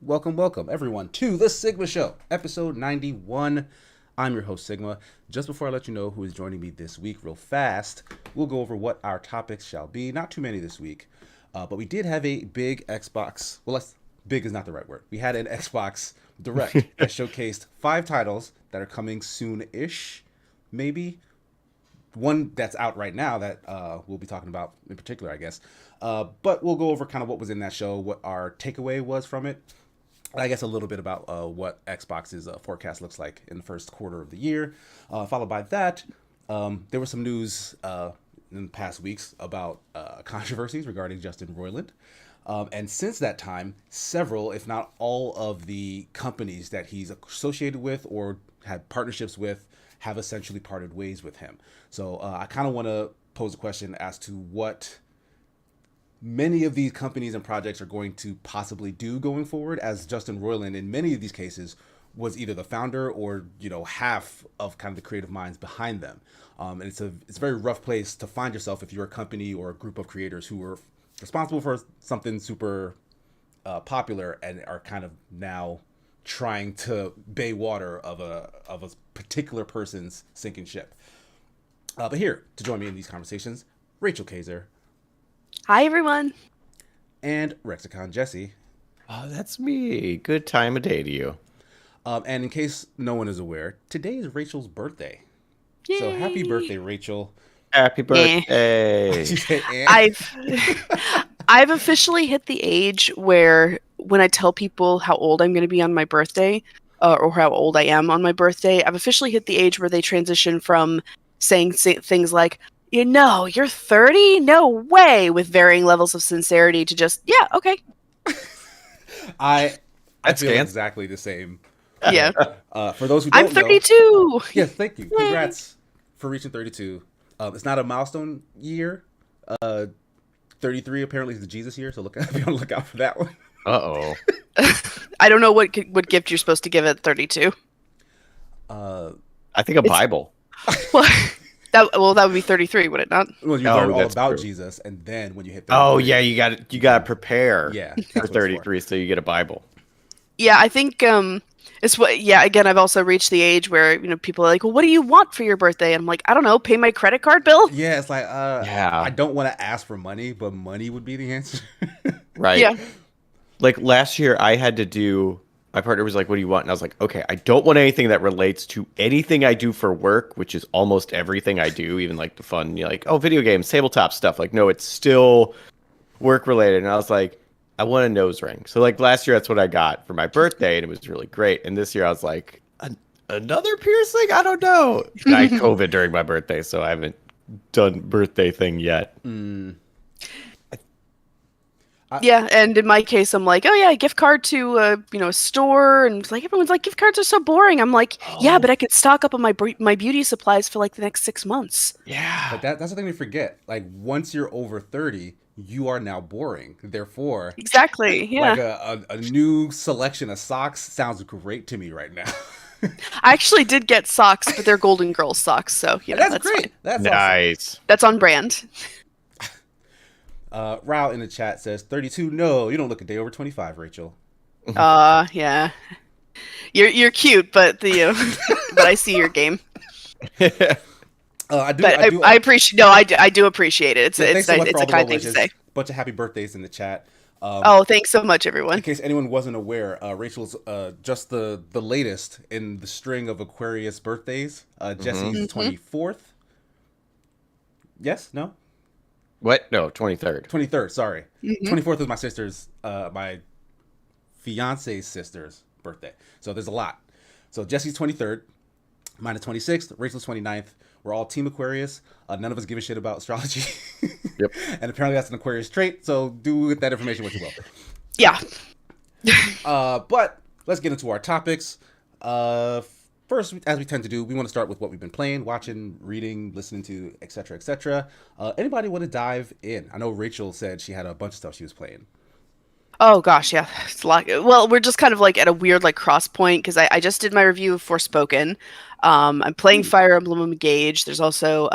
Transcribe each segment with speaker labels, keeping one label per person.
Speaker 1: welcome, everyone, to the Sigma Show, episode 91. I'm your host, Sigma. Just before I let you know who is joining me this week real fast, we'll go over what our topics shall be. Not too many this week, but we did have a big Xbox. Well, big is not the right word. We had an Xbox Direct that showcased 5 titles that are coming soon-ish, maybe. One that's out right now that we'll be talking about in particular, I guess. But we'll go over kind of what was in that show, what our takeaway was from it. I guess a little bit about what Xbox's forecast looks like in the first quarter of the year. Followed by that, there was some news in the past weeks about controversies regarding Justin Roiland. And since that time, several, if not all of the companies that he's associated with or had partnerships with have essentially parted ways with him. So I kind of want to pose a question as to what many of these companies and projects are going to possibly do going forward, as Justin Roiland, in many of these cases, was either the founder or, half of kind of the creative minds behind them. And it's a very rough place to find yourself if you're a company or a group of creators who are responsible for something super popular and are kind of now trying to bay water of a particular person's sinking ship. But here to join me in these conversations, Rachel Kaiser.
Speaker 2: Hi, everyone.
Speaker 1: And Rexicon Jesse.
Speaker 3: Oh, that's me. Good time of day to you.
Speaker 1: And in case no one is aware, today is Rachel's birthday.
Speaker 2: Yay.
Speaker 1: So happy birthday, Rachel.
Speaker 3: Happy birthday.
Speaker 2: I've officially hit the age where when I tell people how old I'm going to be on my birthday, or how old I am on my birthday, I've officially hit the age where they transition from saying things like, you're 30? No way, with varying levels of sincerity, to just, yeah, okay.
Speaker 1: I feel exactly the same.
Speaker 2: Yeah.
Speaker 1: For those who don't
Speaker 2: I'm 32.
Speaker 1: Yes, thank you. Congrats for reaching 32. It's not a milestone year. 33 apparently is the Jesus year, so be on the lookout for that one.
Speaker 3: Uh-oh.
Speaker 2: I don't know what gift you're supposed to give at 32.
Speaker 3: I think a Bible.
Speaker 2: That would be 33, would it not?
Speaker 1: Well, you learn all about Jesus, and then when you hit 33.
Speaker 3: Oh, yeah, you got to prepare for 33, so you get a Bible.
Speaker 2: Yeah, I think again, I've also reached the age where, people are like, well, what do you want for your birthday? And I'm like, I don't know, pay my credit card bill?
Speaker 1: Yeah, it's like, I don't want to ask for money, but money would be the answer.
Speaker 3: Right.
Speaker 2: Yeah.
Speaker 3: Like last year, I had to do, my partner was like, what do you want? And I was like, okay, I don't want anything that relates to anything I do for work, which is almost everything I do, even like the fun, video games, tabletop stuff. Like, no, it's still work related. And I was like, I want a nose ring. So like last year, that's what I got for my birthday, and it was really great. And this year, I was like, another piercing? I don't know. And I had COVID during my birthday, so I haven't done birthday thing yet.
Speaker 2: Yeah, and in my case, I'm like, oh yeah, gift card to a store, and it's like everyone's like, gift cards are so boring. I'm like, yeah, but I could stock up on my beauty supplies for like the next 6 months.
Speaker 3: Yeah,
Speaker 1: but that's the thing we forget. Like once you're over 30, you are now boring. Therefore,
Speaker 2: exactly, yeah.
Speaker 1: Like a new selection of socks sounds great to me right now.
Speaker 2: I actually did get socks, but they're Golden Girls socks, so
Speaker 1: that's great.
Speaker 2: Fine.
Speaker 1: That's
Speaker 3: nice.
Speaker 2: Awesome. That's on brand.
Speaker 1: Rao in the chat says 32. No, you don't look a day over 25, Rachel.
Speaker 2: Yeah. You're cute, but but I see your game. I appreciate. No, I do appreciate it. It's a kind thing to say.
Speaker 1: Bunch of happy birthdays in the chat.
Speaker 2: Thanks so much, everyone.
Speaker 1: In case anyone wasn't aware, Rachel's just the latest in the string of Aquarius birthdays. Jesse's 24th. Yes? No?
Speaker 3: What? No, 23rd.
Speaker 1: 23rd, sorry. 24th is my sister's, my fiance's sister's birthday. So there's a lot. So Jesse's 23rd, mine is 26th, Rachel's 29th. We're all Team Aquarius. None of us give a shit about astrology.
Speaker 3: Yep.
Speaker 1: And apparently that's an Aquarius trait, so do with that information what you will.
Speaker 2: Yeah.
Speaker 1: But let's get into our topics. First, as we tend to do, we want to start with what we've been playing, watching, reading, listening to, etc., etc. Anybody want to dive in? I know Rachel said she had a bunch of stuff she was playing.
Speaker 2: Oh gosh, yeah, it's a lot. Well, we're just kind of like at a weird like cross point because I just did my review of Forspoken. I'm playing Fire Emblem Engage. There's also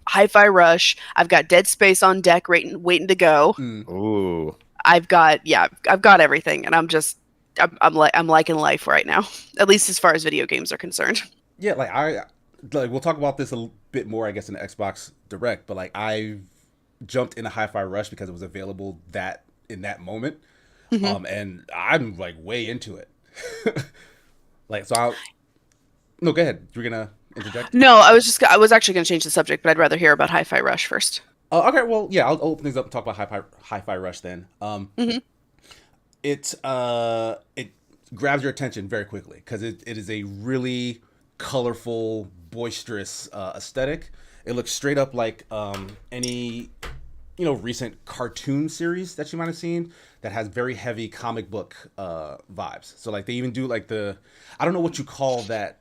Speaker 2: Hi-Fi Rush. I've got Dead Space on deck, waiting to go.
Speaker 3: Ooh.
Speaker 2: I've got everything, and I'm liking life right now, at least as far as video games are concerned.
Speaker 1: Yeah, we'll talk about this a bit more, I guess, in the Xbox Direct. But like I jumped into Hi-Fi Rush because it was available in that moment, and I'm like way into it. Like so, no, go ahead. You're gonna interject.
Speaker 2: No, I was actually going to change the subject, but I'd rather hear about Hi-Fi Rush first.
Speaker 1: Okay, well, yeah, I'll open things up and talk about Hi-Fi Rush then. It grabs your attention very quickly because it is a really colorful, boisterous aesthetic. It looks straight up like any recent cartoon series that you might have seen that has very heavy comic book vibes. So like they even do like I don't know what you call that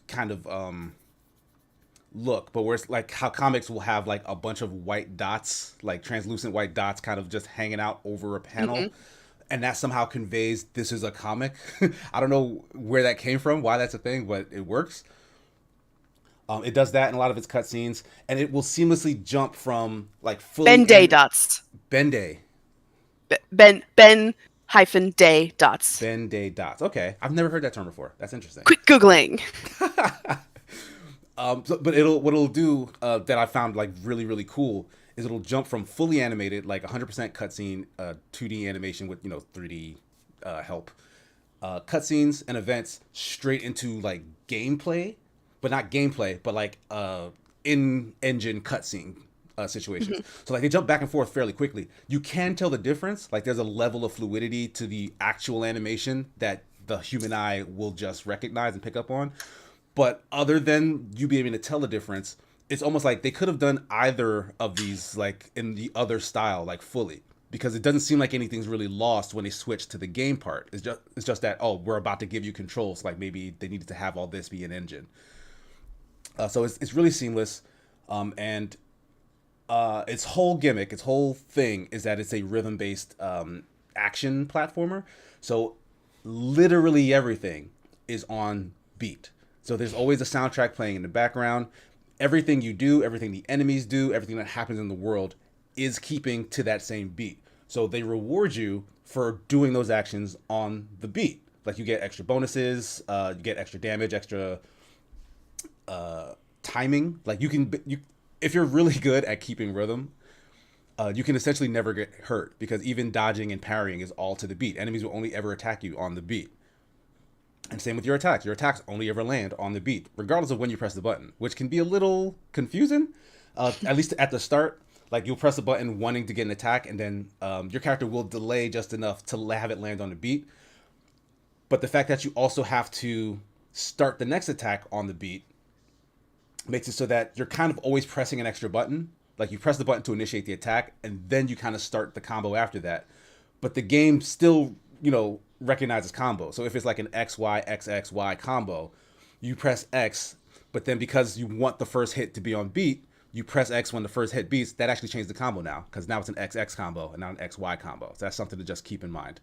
Speaker 1: kind of look, but where it's like how comics will have like a bunch of white dots, like translucent white dots kind of just hanging out over a panel. And that somehow conveys this is a comic. I don't know where that came from, why that's a thing, but it works. It does that in a lot of its cutscenes, and it will seamlessly jump from like fully
Speaker 2: Ben-Day dots.
Speaker 1: Ben-Day.
Speaker 2: Ben-Day dots.
Speaker 1: Ben-Day dots. Okay, I've never heard that term before. That's interesting.
Speaker 2: Quick Googling.
Speaker 1: But what it'll do that I found like really really cool is it'll jump from fully animated, like 100% cutscene, 2D animation with 3D help, cutscenes and events straight into like gameplay, but not gameplay, but like in-engine cutscene situations. So like they jump back and forth fairly quickly. You can tell the difference. Like there's a level of fluidity to the actual animation that the human eye will just recognize and pick up on. But other than you being able to tell the difference, it's almost like they could have done either of these like in the other style, like fully, because it doesn't seem like anything's really lost when they switch to the game part. It's just that, oh, we're about to give you controls. Like maybe they needed to have all this be an engine. So it's really seamless. And its whole gimmick, its whole thing is that it's a rhythm-based action platformer. So literally everything is on beat. So there's always a soundtrack playing in the background. Everything you do, everything the enemies do, everything that happens in the world is keeping to that same beat. So they reward you for doing those actions on the beat. Like you get extra bonuses, you get extra damage, extra timing. Like if you're really good at keeping rhythm, you can essentially never get hurt because even dodging and parrying is all to the beat. Enemies will only ever attack you on the beat. And same with your attacks. Your attacks only ever land on the beat, regardless of when you press the button, which can be a little confusing, at least at the start. Like you'll press a button wanting to get an attack, and then your character will delay just enough to have it land on the beat. But the fact that you also have to start the next attack on the beat makes it so that you're kind of always pressing an extra button. Like you press the button to initiate the attack, and then you kind of start the combo after that. But the game still, recognizes combo. So if it's like an XY, XXY combo, you press X, but then because you want the first hit to be on beat, you press X when the first hit beats. That actually changed the combo now, because now it's an XX combo and not an XY combo. So that's something to just keep in mind.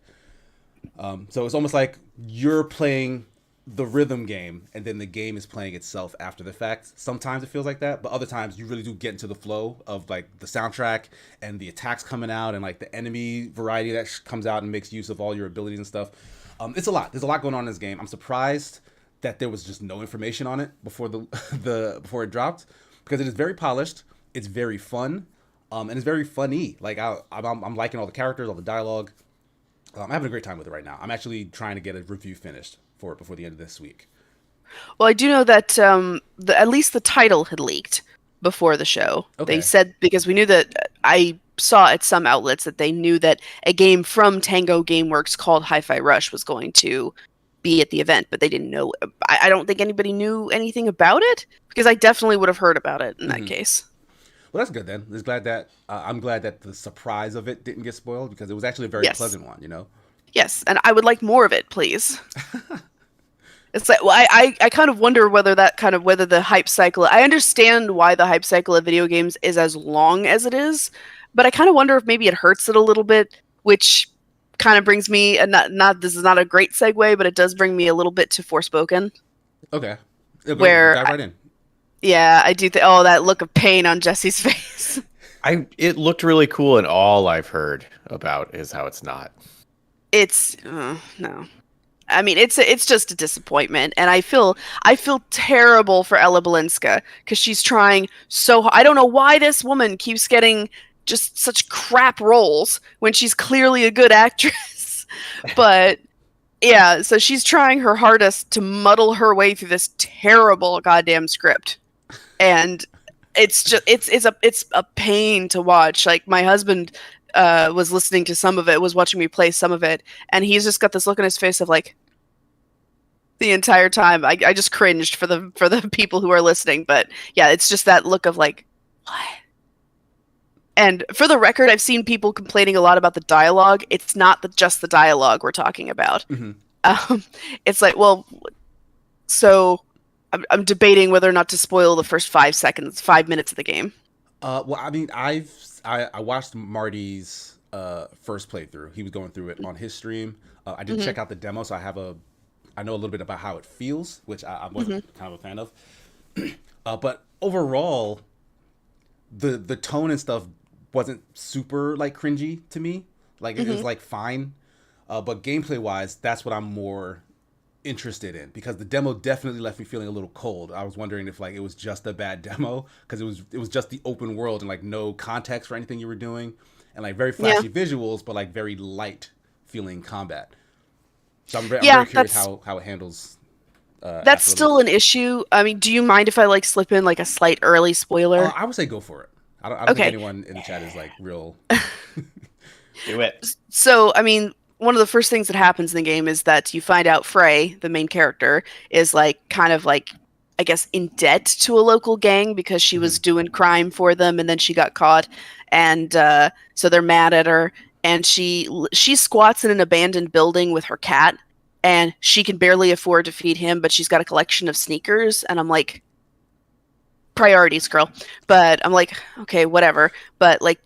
Speaker 1: So it's almost like you're playing the rhythm game and then the game is playing itself after the fact. Sometimes it feels like that, but other times you really do get into the flow of like the soundtrack and the attacks coming out and like the enemy variety that comes out and makes use of all your abilities and stuff. It's a lot. There's a lot going on in this game. I'm surprised that there was just no information on it before before it dropped, because it is very polished. It's very fun, and it's very funny. Like I'm liking all the characters, all the dialogue. I'm having a great time with it right now. I'm actually trying to get a review finished for it before the end of this week.
Speaker 2: Well, I do know that at least the title had leaked before the show.
Speaker 1: Okay.
Speaker 2: They said, because we knew that, I saw at some outlets that they knew that a game from Tango Gameworks called Hi-Fi Rush was going to be at the event, but they didn't know. I don't think anybody knew anything about it, because I definitely would have heard about it in that case.
Speaker 1: Well, that's good then. I'm glad that the surprise of it didn't get spoiled, because it was actually a very pleasant one,
Speaker 2: Yes, and I would like more of it, please. It's like, well, I kind of wonder whether the hype cycle. I understand why the hype cycle of video games is as long as it is, but I kind of wonder if maybe it hurts it a little bit, which kind of brings me, this is not a great segue, but it does bring me a little bit to Forspoken.
Speaker 1: Okay.
Speaker 2: Where
Speaker 1: dive right in.
Speaker 2: Yeah, I do think. Oh, that look of pain on Jesse's face.
Speaker 3: It looked really cool, and all I've heard about is how it's not.
Speaker 2: It's no. I mean, it's just a disappointment, and I feel terrible for Ella Balinska because she's trying so. I don't know why this woman keeps getting just such crap roles when she's clearly a good actress. But yeah, so she's trying her hardest to muddle her way through this terrible goddamn script, and it's just it's a pain to watch. Like my husband was listening to some of it, was watching me play some of it, and he's just got this look on his face of like the entire time. I just cringed for the people who are listening, but yeah, it's just that look of like what. And for the record, I've seen people complaining a lot about the dialogue. It's not just the dialogue we're talking about.
Speaker 1: Mm-hmm.
Speaker 2: It's like, well, so I'm debating whether or not to spoil the first 5 minutes of the game.
Speaker 1: Well, I mean, I watched Marty's first playthrough. He was going through it on his stream. I did check out the demo, so I know a little bit about how it feels, which I wasn't kind of a fan of. But overall, the tone and stuff wasn't super like cringy to me. Like it was like fine. But gameplay wise, that's what I'm more interested in, because the demo definitely left me feeling a little cold. I was wondering if like it was just a bad demo, because it was just the open world and like no context for anything you were doing, and like very flashy visuals, but like very light feeling combat. So I'm very curious how it handles.
Speaker 2: That's still an issue. I mean, do you mind if I like slip in like a slight early spoiler?
Speaker 1: I would say go for it. I don't think anyone in the chat is like real.
Speaker 3: Do it.
Speaker 2: So, I mean, one of the first things that happens in the game is that you find out Frey, the main character, is like kind of like, I guess, in debt to a local gang because she was doing crime for them, and then she got caught, and so they're mad at her. And she squats in an abandoned building with her cat, and she can barely afford to feed him, but she's got a collection of sneakers. And I'm like, priorities, girl. But I'm like, okay, whatever. But like,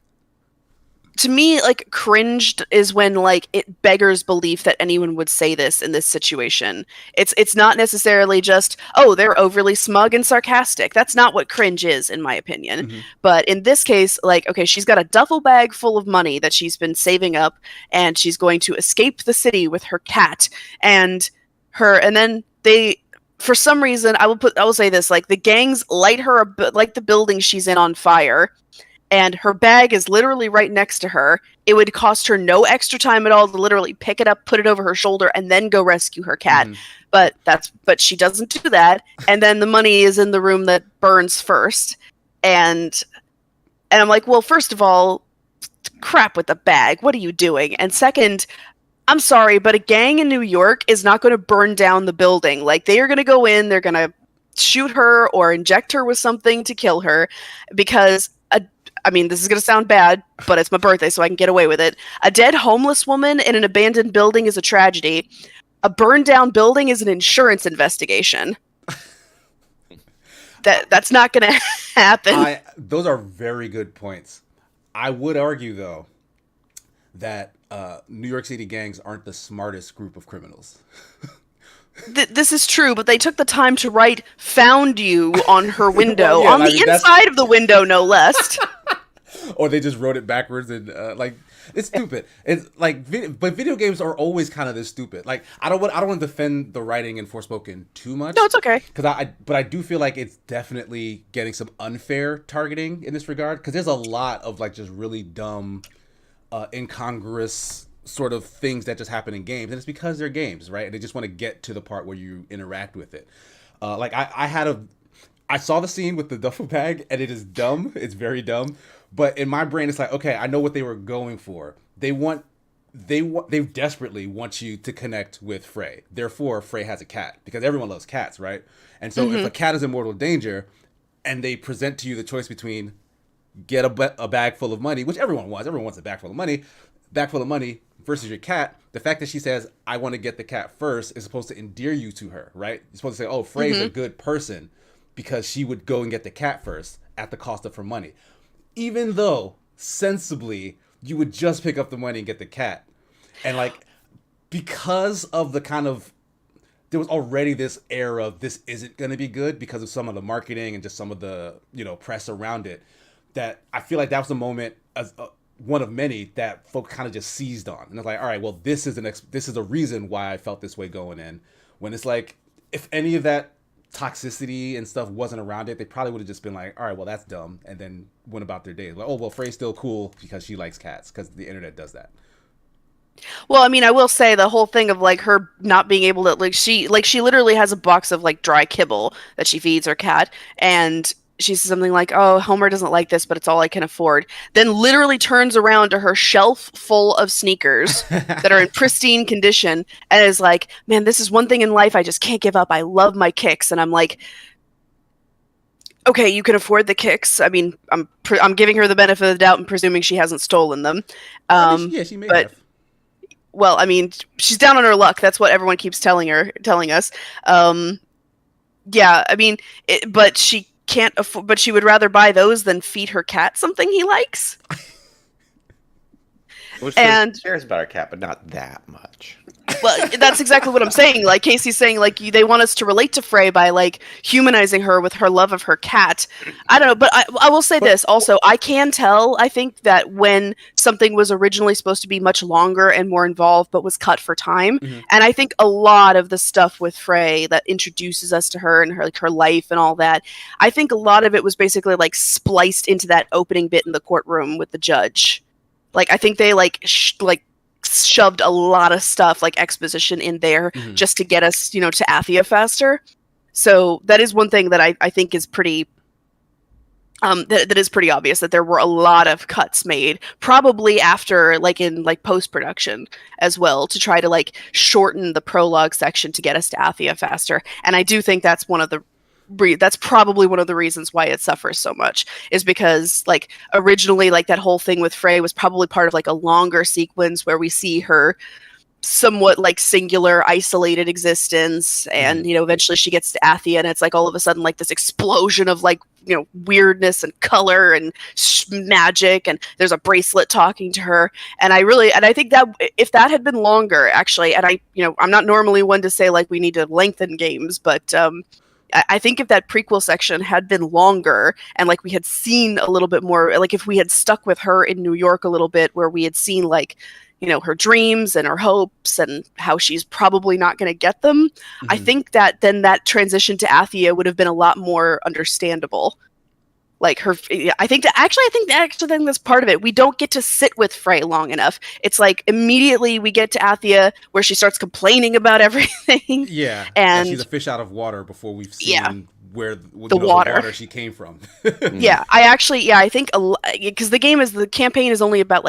Speaker 2: to me, like, cringed is when like it beggars belief that anyone would say this in this situation. It's not necessarily just, oh, they're overly smug and sarcastic. That's not what cringe is, in my opinion. But in this case, like, okay, she's got a duffel bag full of money that she's been saving up, and she's going to escape the city with her cat and then they, for some reason, I will say this, like, the gangs light her like the building she's in on fire, and her bag is literally right next to her. It would cost her no extra time at all to literally pick it up, put it over her shoulder, and then go rescue her cat. But she doesn't do that. And then the money is in the room that burns first. And I'm like, well, first of all, crap with the bag. What are you doing? And second, I'm sorry, but a gang in New York is not going to burn down the building. Like, they are going to go in, they're going to shoot her or inject her with something to kill her, because I mean, this is going to sound bad, but it's my birthday, so I can get away with it. A dead homeless woman in an abandoned building is a tragedy. A burned down building is an insurance investigation. That's not going to happen.
Speaker 1: Those are very good points. I would argue, though, that New York City gangs aren't the smartest group of criminals.
Speaker 2: This is true, but they took the time to write "found you" on her window, on the inside of the window, no less.
Speaker 1: Or they just wrote it backwards, and like, it's stupid. It's like, but video games are always kind of this stupid. Like, I don't want to defend the writing in Forspoken too much.
Speaker 2: No, it's okay.
Speaker 1: But I do feel like it's definitely getting some unfair targeting in this regard, because there's a lot of like just really dumb, incongruous sort of things that just happen in games, and it's because they're games, right? And they just want to get to the part where you interact with it. Like I saw the scene with the duffel bag, and it is dumb. It's very dumb. But in my brain, it's like, okay, I know what they were going for. They desperately want you to connect with Frey. Therefore, Frey has a cat, because everyone loves cats, right? And so if a cat is in mortal danger, and they present to you the choice between get a bag full of money, which everyone wants a bag full of money versus your cat, the fact that she says, I want to get the cat first, is supposed to endear you to her, right? You're supposed to say, oh, Frey's a good person because she would go and get the cat first at the cost of her money. Even though, sensibly, you would just pick up the money and get the cat. And, like, because of the kind of, there was already this air of this isn't going to be good because of some of the marketing and just some of the, press around it. that I feel like that was the moment as one of many that folk kind of just seized on, and it's like, all right, well, this is this is a reason why I felt this way going in. When it's like, if any of that toxicity and stuff wasn't around it, they probably would have just been like, all right, well, that's dumb, and then went about their day. Like, oh, well, Frey's still cool because she likes cats, because the internet does that.
Speaker 2: Well, I mean, I will say the whole thing of like her not being able to she literally has a box of like dry kibble that she feeds her cat, and she says something like, "Oh, Homer doesn't like this, but it's all I can afford." Then literally turns around to her shelf full of sneakers that are in pristine condition and is like, "Man, this is one thing in life I just can't give up. I love my kicks." And I'm like, "Okay, you can afford the kicks." I mean, I'm giving her the benefit of the doubt and presuming she hasn't stolen them.
Speaker 1: Yeah, she may have.
Speaker 2: Well, I mean, she's down on her luck. That's what everyone keeps telling us. Yeah, I mean, but she can't afford. But she would rather buy those than feed her cat something he likes.
Speaker 3: Which
Speaker 2: And
Speaker 3: cares about our cat, but not that much.
Speaker 2: well, that's exactly what I'm saying. Like Casey's saying, like they want us to relate to Frey by like humanizing her with her love of her cat. I don't know, but I will say this also. I can tell. I think that when something was originally supposed to be much longer and more involved, but was cut for time, and I think a lot of the stuff with Frey that introduces us to her and her like her life and all that, I think a lot of it was basically like spliced into that opening bit in the courtroom with the judge. Like I think they shoved a lot of stuff like exposition in there just to get us, to Athia faster. So that is one thing that I think is pretty that is pretty obvious, that there were a lot of cuts made probably after in post-production as well to try to shorten the prologue section to get us to Athia faster. And I do think that's that's probably one of the reasons why it suffers so much, is because originally that whole thing with Frey was probably part of a longer sequence where we see her somewhat singular isolated existence, and eventually she gets to Athia and it's all of a sudden this explosion of weirdness and color and magic, and there's a bracelet talking to her. And I think that if that had been longer, actually, and I'm not normally one to say we need to lengthen games, but I think if that prequel section had been longer and we had seen a little bit more, if we had stuck with her in New York a little bit, where we had seen her dreams and her hopes and how she's probably not going to get them, I think that then that transition to Athia would have been a lot more understandable. I think that's part of it. We don't get to sit with Frey long enough. It's immediately we get to Athia where she starts complaining about everything.
Speaker 1: Yeah,
Speaker 2: and
Speaker 1: she's a fish out of water before we've seen where
Speaker 2: the water
Speaker 1: she came from.
Speaker 2: Yeah, I think because the campaign is only about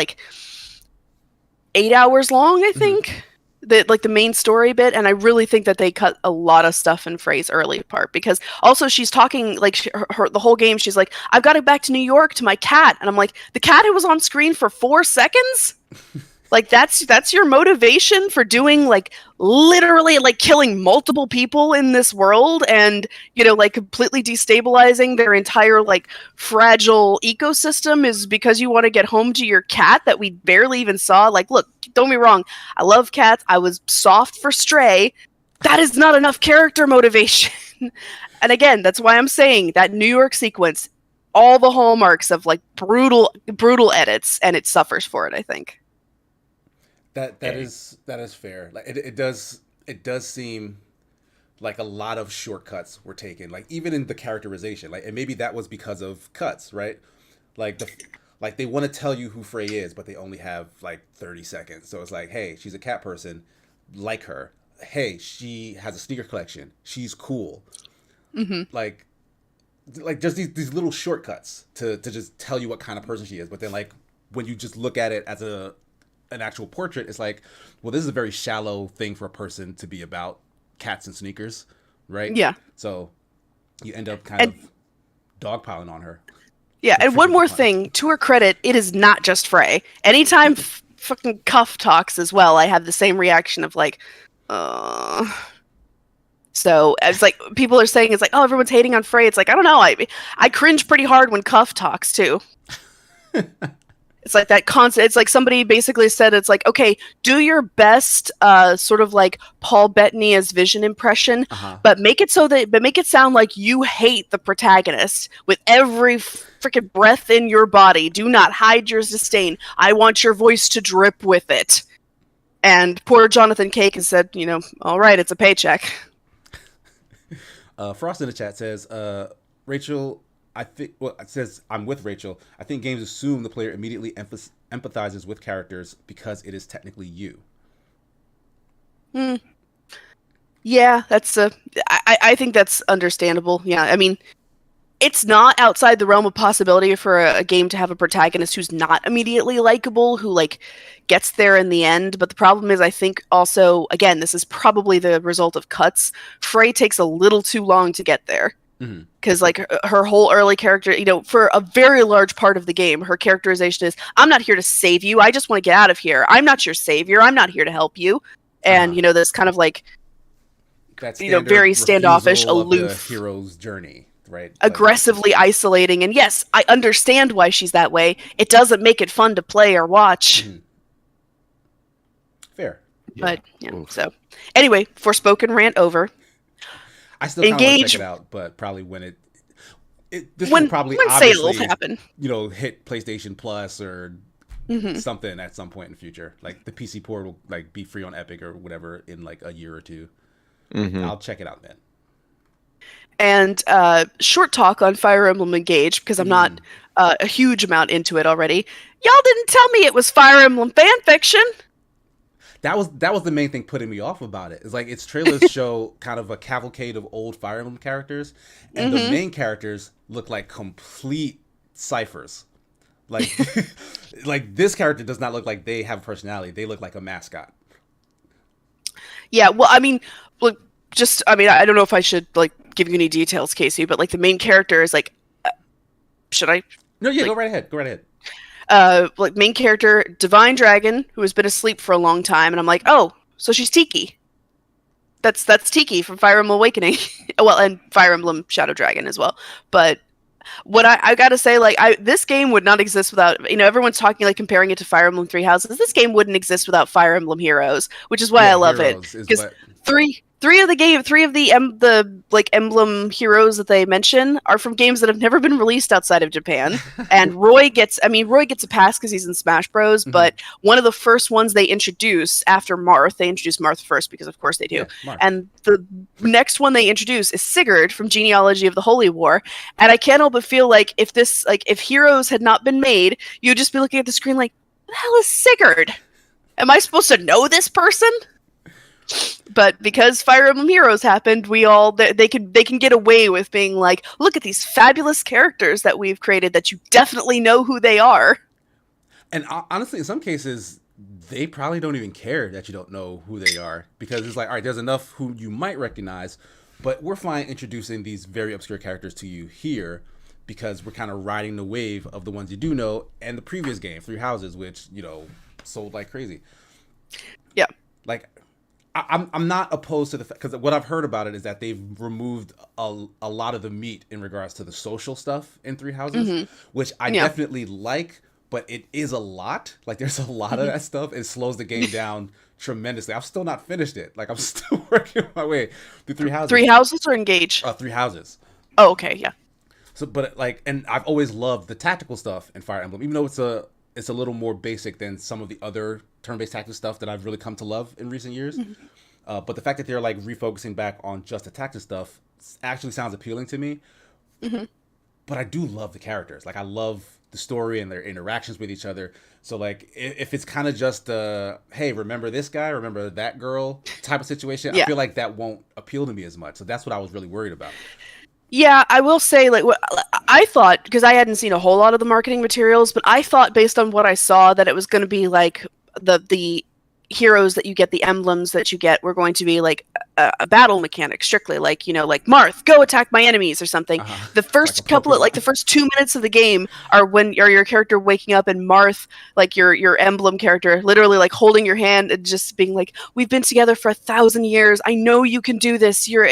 Speaker 2: 8 hours long, I think. The main story bit, and I really think that they cut a lot of stuff in Frey's early part, because also she's talking the whole game she's like, I've got to back to New York to my cat, and I'm like, the cat who was on screen for 4 seconds? That's your motivation for doing literally killing multiple people in this world, and completely destabilizing their entire fragile ecosystem, is because you want to get home to your cat that we barely even saw. Look, don't be wrong, I love cats, I was soft for Stray. That is not enough character motivation. And again, that's why I'm saying that New York sequence, all the hallmarks of brutal edits, and it suffers for it, I think.
Speaker 1: That is fair. It does seem like a lot of shortcuts were taken, even in the characterization. And maybe that was because of cuts, right? They want to tell you who Frey is, but they only have 30 seconds. So it's hey, she's a cat person, like her. Hey, she has a sneaker collection. She's cool. Just these little shortcuts to just tell you what kind of person she is. But then when you just look at it as an actual portrait, it's well, this is a very shallow thing for a person to be about, cats and sneakers, right? Yeah. So you end up kind of dogpiling on her.
Speaker 2: Yeah, and one more thing, to her credit, it is not just Frey. Anytime fucking Cuff talks as well, I have the same reaction of So it's people are saying it's oh, everyone's hating on Frey. It's I don't know, I cringe pretty hard when Cuff talks too. It's like that constant. It's like somebody basically said, it's like, okay, do your best, sort of like Paul Bettany as Vision impression, but make it sound like you hate the protagonist with every freaking breath in your body. Do not hide your disdain. I want your voice to drip with it. And poor Jonathan Cake has said, all right, it's a paycheck.
Speaker 1: Frost in the chat says, Rachel, it says, I'm with Rachel. I think games assume the player immediately empathizes with characters because it is technically you.
Speaker 2: Yeah, I think that's understandable. Yeah, I mean, it's not outside the realm of possibility for a game to have a protagonist who's not immediately likable, who like gets there in the end. But the problem is, I think also, again, this is probably the result of cuts. Frey takes a little too long to get there. Because like her whole early character, for a very large part of the game, her characterization is, I'm not here to save you. I just want to get out of here. I'm not your savior. I'm not here to help you. And, this kind of like, very standoffish, aloof.
Speaker 1: The hero's journey, right?
Speaker 2: Aggressively isolating. And yes, I understand why she's that way. It doesn't make it fun to play or watch.
Speaker 1: Fair.
Speaker 2: But, so. Anyway, Forspoken rant over.
Speaker 1: I still kind of want to check it out, but probably when this will probably
Speaker 2: when
Speaker 1: obviously
Speaker 2: sales happen,
Speaker 1: hit PlayStation Plus or something at some point in the future. Like the PC port will like be free on Epic or whatever in like a year or two. I'll check it out then.
Speaker 2: And short talk on Fire Emblem Engage, because I'm not a huge amount into it already. Y'all didn't tell me it was Fire Emblem fan fiction.
Speaker 1: That was the main thing putting me off about it. It's like its trailers show kind of a cavalcade of old Fire Emblem characters, and the main characters look like complete ciphers. Like, like this character does not look like they have a personality. They look like a mascot.
Speaker 2: Yeah, well, I mean, I don't know if I should like give you any details, Casey, but like the main character is like, should I?
Speaker 1: No, yeah, go right ahead. Go right ahead.
Speaker 2: Like main character, Divine Dragon, who has been asleep for a long time, and I'm like, oh, so she's Tiki. That's Tiki from Fire Emblem Awakening. Well, and Fire Emblem Shadow Dragon as well. But what I gotta say, like, this game would not exist without, everyone's talking like comparing it to Fire Emblem Three Houses. This game wouldn't exist without Fire Emblem Heroes, which is why I love it. Because three of the emblem heroes that they mention are from games that have never been released outside of Japan. And Roy gets a pass because he's in Smash Bros. But one of the first ones they introduce after Marth, they introduce Marth first because of course they do. Yeah, and the next one they introduce is Sigurd from Genealogy of the Holy War. And I can't help but feel like if Heroes had not been made, you'd just be looking at the screen like, what the hell is Sigurd? Am I supposed to know this person? But because Fire Emblem Heroes happened, they can get away with being like, look at these fabulous characters that we've created that you definitely know who they are.
Speaker 1: And honestly, in some cases, they probably don't even care that you don't know who they are, because it's like, all right, there's enough who you might recognize, but we're fine introducing these very obscure characters to you here because we're kind of riding the wave of the ones you do know and the previous game, Three Houses, which, sold like crazy.
Speaker 2: Yeah.
Speaker 1: Like, I'm not opposed to the fact, because what I've heard about it is that they've removed a lot of the meat in regards to the social stuff in Three Houses, which I definitely like, but it is a lot. Like, there's a lot of that stuff. It slows the game down tremendously. I've still not finished it. Like, I'm still working my way through Three Houses.
Speaker 2: Three Houses or Engage?
Speaker 1: Three Houses.
Speaker 2: Oh, okay, yeah.
Speaker 1: So, but and I've always loved the tactical stuff in Fire Emblem, even though it's a little more basic than some of the other turn-based tactical stuff that I've really come to love in recent years. But the fact that they're like refocusing back on just the tactical stuff actually sounds appealing to me. But I do love the characters. Like, I love the story and their interactions with each other. So like, if it's kind of just hey, remember this guy, remember that girl type of situation, I feel like that won't appeal to me as much. So that's what I was really worried about.
Speaker 2: Yeah, I will say, like, what I thought, because I hadn't seen a whole lot of the marketing materials, but I thought based on what I saw that it was going to be like the heroes that you get, the emblems that you get, were going to be like a battle mechanic strictly, like, like Marth, go attack my enemies or something. The first the first 2 minutes of the game are when you're your character waking up and Marth, like your emblem character, literally like holding your hand and just being like, we've been together for 1,000 years. I know you can do this. You're,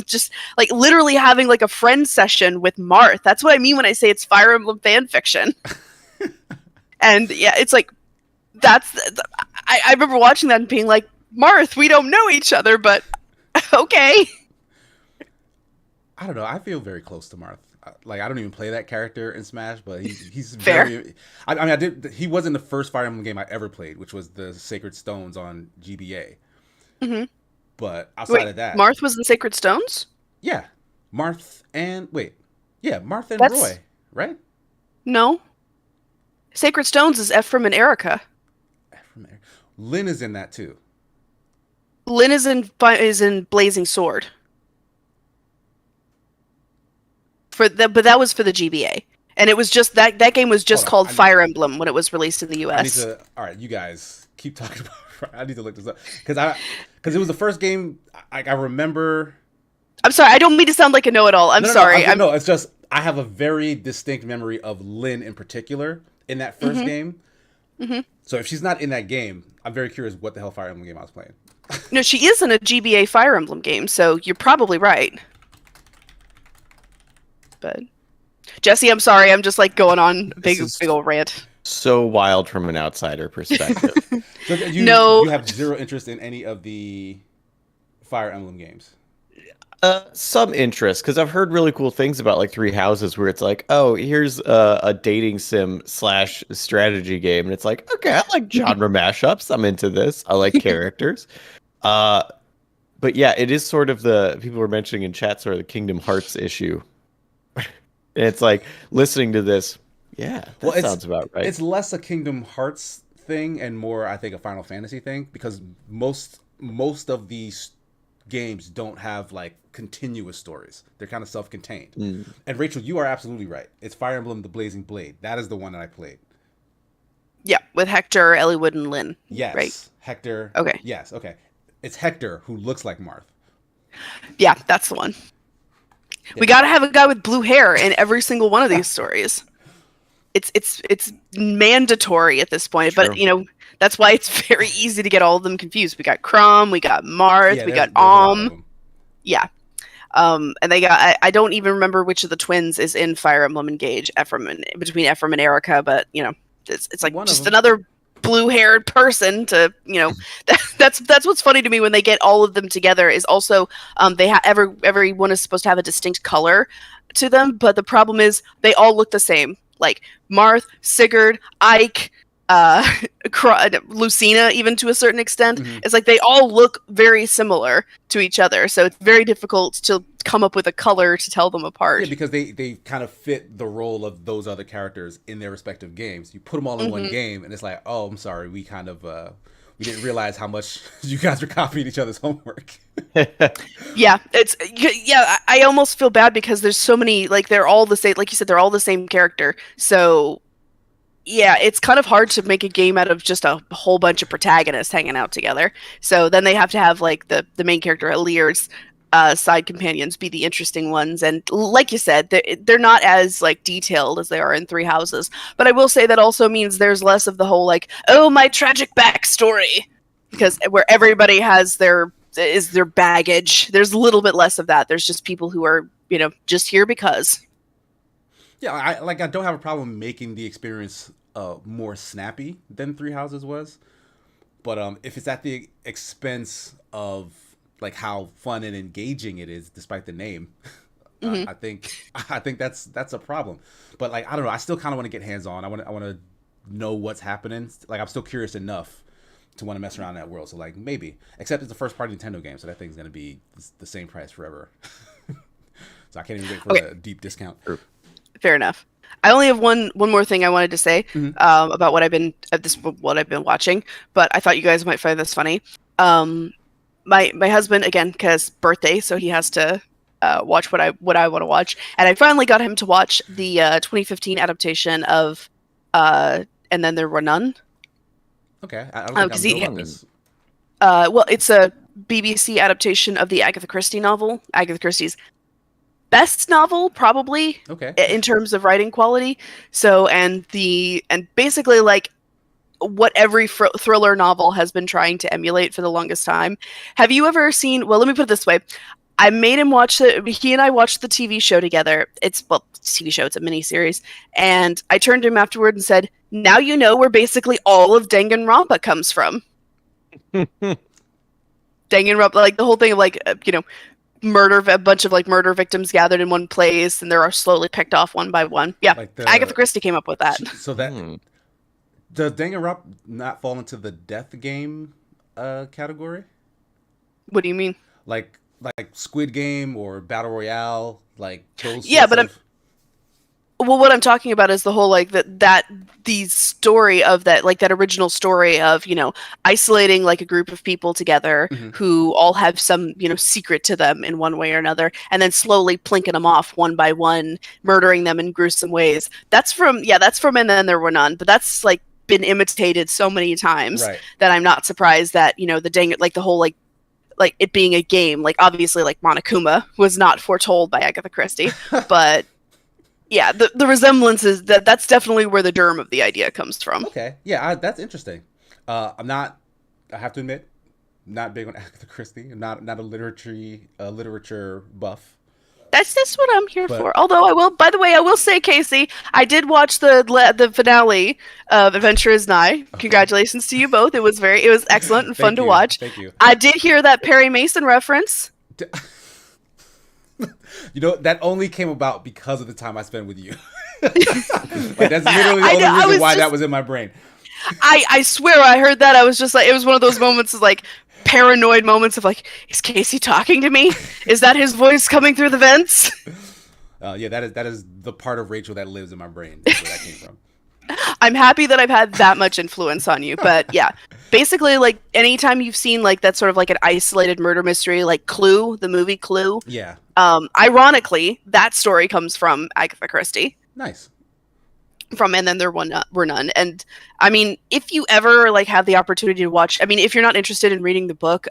Speaker 2: just like literally having like a friend session with Marth. That's what I mean when I say it's Fire Emblem fan fiction. And yeah, it's like I remember watching that and being like, Marth, we don't know each other, but okay.
Speaker 1: I don't know. I feel very close to Marth. Like, I don't even play that character in Smash, but he's
Speaker 2: Fair.
Speaker 1: very. I mean, I did. He wasn't the first Fire Emblem game I ever played, which was the Sacred Stones on GBA.
Speaker 2: Mm-hmm.
Speaker 1: But outside of that,
Speaker 2: Marth was the Sacred Stones?
Speaker 1: yeah, Marth and Marth and
Speaker 2: That's-
Speaker 1: Roy, right?
Speaker 2: No. Sacred Stones is Ephraim and Erica.
Speaker 1: Lynn is in that too.
Speaker 2: Lynn is in Blazing Sword. But that was for the GBA. And it was just that game was just called Fire Emblem when it was released in the US.
Speaker 1: I need to. All right, you guys keep talking about. I need to look this up because it was the first game I remember.
Speaker 2: I'm sorry, I don't mean to sound like a know-it-all. I'm sorry.
Speaker 1: No, it's just I have a very distinct memory of Lynn in particular in that first game.
Speaker 2: Mm-hmm.
Speaker 1: So if she's not in that game, I'm very curious what the hell Fire Emblem game I was playing.
Speaker 2: No, she is in a GBA Fire Emblem game, so you're probably right. But Jesse, I'm sorry, I'm just like going on a big old rant.
Speaker 3: So wild from an outsider perspective.
Speaker 1: So you have zero interest in any of the Fire Emblem games.
Speaker 3: Some interest, because I've heard really cool things about like Three Houses, where it's like, oh, here's a dating sim / strategy game, and it's like, okay, I like genre mashups. I'm into this. I like characters. But yeah, it is sort of the people were mentioning in chat, sort of the Kingdom Hearts issue. And it's like listening to this. Yeah, that sounds about right.
Speaker 1: It's less a Kingdom Hearts thing and more, I think, a Final Fantasy thing, because most of these games don't have like continuous stories. They're kind of self-contained. And Rachel, you are absolutely right. It's Fire Emblem: The Blazing Blade. That is the one that I played.
Speaker 2: Yeah, with Hector, Eliwood, and Lynn.
Speaker 1: Yes.
Speaker 2: Right.
Speaker 1: Hector.
Speaker 2: Okay.
Speaker 1: Yes. Okay. It's Hector who looks like Marth.
Speaker 2: Yeah, that's the one. Yeah. We gotta have a guy with blue hair in every single one of these stories. It's mandatory at this point,
Speaker 3: True.
Speaker 2: but you know that's why it's very easy to get all of them confused. We got Crom, we got Marth, we got Yeah. And they got I don't even remember which of the twins is in Fire Emblem Engage, between Ephraim and Erica, but you know, it's like just another blue-haired person to, you know, that's what's funny to me when they get all of them together is also they everyone is supposed to have a distinct color to them, but the problem is they all look the same. Like Marth, Sigurd, Ike, Lucina, even to a certain extent. It's like they all look very similar to each other, so it's very difficult to come up with a color to tell them apart.
Speaker 1: Yeah, because they kind of fit the role of those other characters in their respective games. You put them all in one game, and it's like, oh, I'm sorry, we kind of we didn't realize how much you guys were copying each other's homework.
Speaker 2: Yeah, I almost feel bad because there's so many, like they're all the same, like you said, they're all the same character, so yeah, it's kind of hard to make a game out of just a whole bunch of protagonists hanging out together. So then they have to have like the main character Alir's side companions be the interesting ones, and like you said, they're not as like detailed as they are in Three Houses. But I will say that also means there's less of the whole like, oh, my tragic backstory, because where everybody has their baggage, there's a little bit less of that. There's just people who are, you know, just here because.
Speaker 1: Yeah, I don't have a problem making the experience more snappy than Three Houses was, but if it's at the expense of like how fun and engaging it is, despite the name, I think that's a problem. But like, I don't know, I still kind of want to get hands on. I want to know what's happening. Like, I'm still curious enough to want to mess around in that world. So like, maybe, except it's a first party Nintendo game, so that thing's gonna be the same price forever. So I can't even wait for the deep discount.
Speaker 2: Fair enough. I only have one more thing I wanted to say about what I've been watching, but I thought you guys might find this funny. My husband, again, because birthday, so he has to watch what I want to watch, and I finally got him to watch the 2015 adaptation of And Then There Were None.
Speaker 1: Okay, I don't think I'm this.
Speaker 2: Well, it's a BBC adaptation of the Agatha Christie novel. Agatha Christie's best novel, probably, in terms of writing quality. So, and basically like what every thriller novel has been trying to emulate for the longest time. Have you ever seen, well, let me put it this way. I made him watch it. He and I watched the TV show together. It's a TV show. It's a miniseries. And I turned to him afterward and said, Now you know where basically all of Danganronpa comes from. Danganronpa, like the whole thing of like a bunch of like murder victims gathered in one place, and they're slowly picked off one by one. Yeah,
Speaker 1: Like
Speaker 2: Agatha Christie came up with that.
Speaker 1: So that does Danganronpa not fall into the death game category?
Speaker 2: What do you mean?
Speaker 1: Like Squid Game or Battle Royale, like those.
Speaker 2: Yeah, but well, what I'm talking about is the whole like the story of that, like that original story of isolating like a group of people together who all have some secret to them in one way or another, and then slowly plinking them off one by one, murdering them in gruesome ways. That's from And Then There Were None, but that's like been imitated so many times that I'm not surprised that the whole like it being a game, like obviously like Monokuma was not foretold by Agatha Christie, but yeah, the resemblance is that's definitely where the germ of the idea comes from.
Speaker 1: Okay, yeah, that's interesting. I have to admit, not big on Agatha Christie. I'm not a literature buff.
Speaker 2: That's just what I'm here for. Although by the way, I will say, Casey, I did watch the finale of Adventure Is Nigh. Congratulations to you both. It was excellent and fun to watch.
Speaker 1: Thank you.
Speaker 2: I did hear that Perry Mason reference.
Speaker 1: That only came about because of the time I spent with you. Like, that's literally the only reason why that was in my brain.
Speaker 2: I swear I heard that. I was just like, it was one of those moments of like paranoid moments of like, is Casey talking to me? Is that his voice coming through the vents?
Speaker 1: Yeah, that is the part of Rachel that lives in my brain. That's where that came from.
Speaker 2: I'm happy that I've had that much influence on you, but yeah, basically like anytime you've seen like that sort of like an isolated murder mystery, like Clue, the movie Clue.
Speaker 1: Yeah.
Speaker 2: Ironically, that story comes from Agatha Christie.
Speaker 1: Nice.
Speaker 2: From And Then There Were None. And I mean, if you ever like have the opportunity to watch, I mean, if you're not interested in reading the book,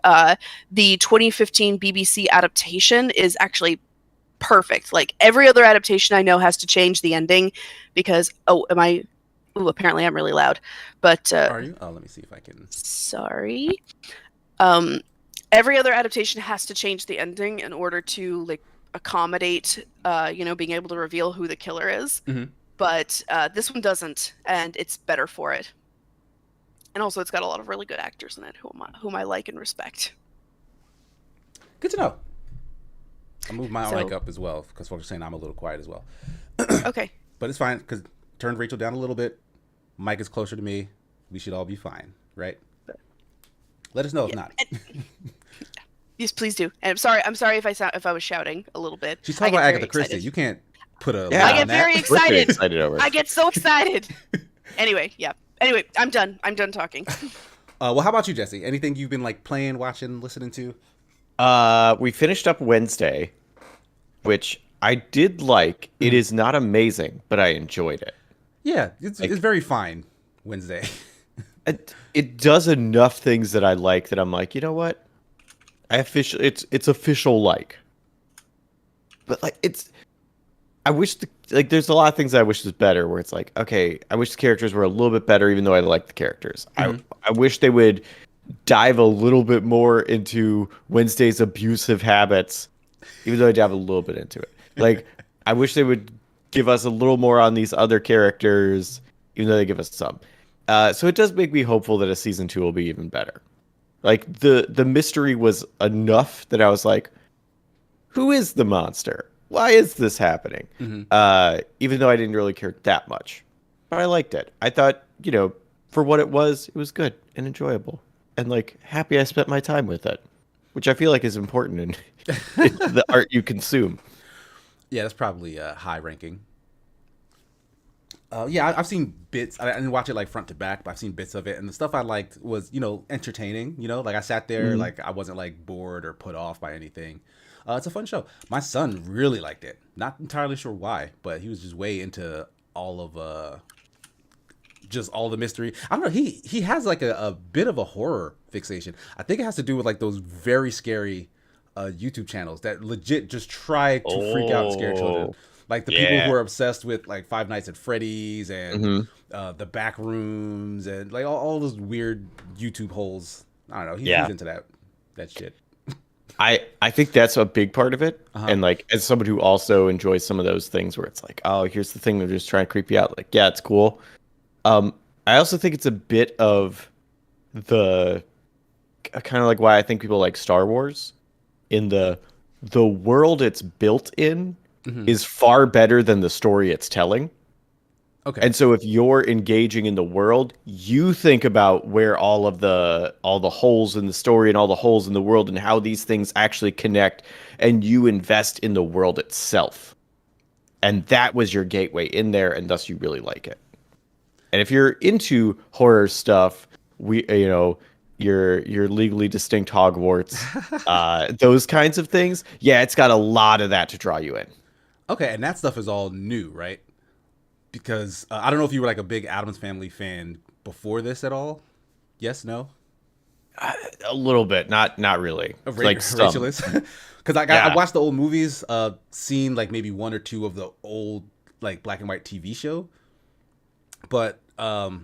Speaker 2: the 2015 BBC adaptation is actually perfect. Like every other adaptation I know has to change the ending because apparently I'm really loud. But
Speaker 1: are you? Oh, let me see if I can.
Speaker 2: Sorry. Every other adaptation has to change the ending in order to like accommodate being able to reveal who the killer is.
Speaker 1: Mm-hmm.
Speaker 2: But this one doesn't, and it's better for it. And also, it's got a lot of really good actors in it whom I like and respect.
Speaker 1: Good to know. I moved my mic up as well because folks are saying I'm a little quiet as well.
Speaker 2: Okay.
Speaker 1: But it's fine because turned Rachel down a little bit. Mike is closer to me. We should all be fine, right? Let us know if not.
Speaker 2: Yes, please do. And I'm sorry if I was shouting a little bit.
Speaker 1: She's talking about Agatha Christie. You can't put a.
Speaker 2: I get very excited.
Speaker 3: Over.
Speaker 2: I get so excited. Anyway, I'm done. I'm done talking.
Speaker 1: Well, how about you, Jesse? Anything you've been like playing, watching, listening to?
Speaker 3: We finished up Wednesday, which I did like. It is not amazing, but I enjoyed it.
Speaker 1: Yeah, it's very fine. Wednesday.
Speaker 3: It does enough things that I like that I'm like, you know what? It's official like. But like I wish there's a lot of things I wish was better where it's like, okay, I wish the characters were a little bit better even though I like the characters. Mm-hmm. I wish they would dive a little bit more into Wednesday's abusive habits, even though I dive a little bit into it. Like, I wish they would give us a little more on these other characters, even though they give us some. So it does make me hopeful that a season 2 will be even better. Like, the mystery was enough that I was like, who is the monster? Why is this happening? Mm-hmm. Even though I didn't really care that much. But I liked it. I thought, for what it was good and enjoyable. And, like, happy I spent my time with it. Which I feel like is important in the art you consume.
Speaker 1: Yeah, that's probably high ranking. Yeah, I've seen bits. I didn't watch it like front to back, but I've seen bits of it, and the stuff I liked was, entertaining. Like I sat there, mm-hmm. like I wasn't like bored or put off by anything. It's a fun show. My son really liked it. Not entirely sure why, but he was just way into all of just all the mystery. I don't know. He has like a bit of a horror fixation. I think it has to do with like those very scary YouTube channels that legit just try to freak out and scare children. Like the people who are obsessed with like Five Nights at Freddy's and mm-hmm. The back rooms and like all those weird YouTube holes. I don't know. He's into that shit.
Speaker 3: I think that's a big part of it. Uh-huh. And like as someone who also enjoys some of those things where it's like, oh, here's the thing, they're just trying to creep you out. Like, yeah, it's cool. I also think it's a bit of the kind of like why I think people like Star Wars in the world it's built in is far better than the story it's telling.
Speaker 1: Okay.
Speaker 3: And so if you're engaging in the world, you think about where all the holes in the story and all the holes in the world and how these things actually connect, and you invest in the world itself. And that was your gateway in there, and thus you really like it. And if you're into horror stuff, your legally distinct Hogwarts, those kinds of things, yeah, it's got a lot of that to draw you in.
Speaker 1: Okay, and that stuff is all new, right? Because I don't know if you were like a big Addams Family fan before this at all. Yes, no.
Speaker 3: A little bit, not really. Like some.
Speaker 1: Rachel is, because I watched the old movies, seen like maybe one or two of the old like black and white TV show, but I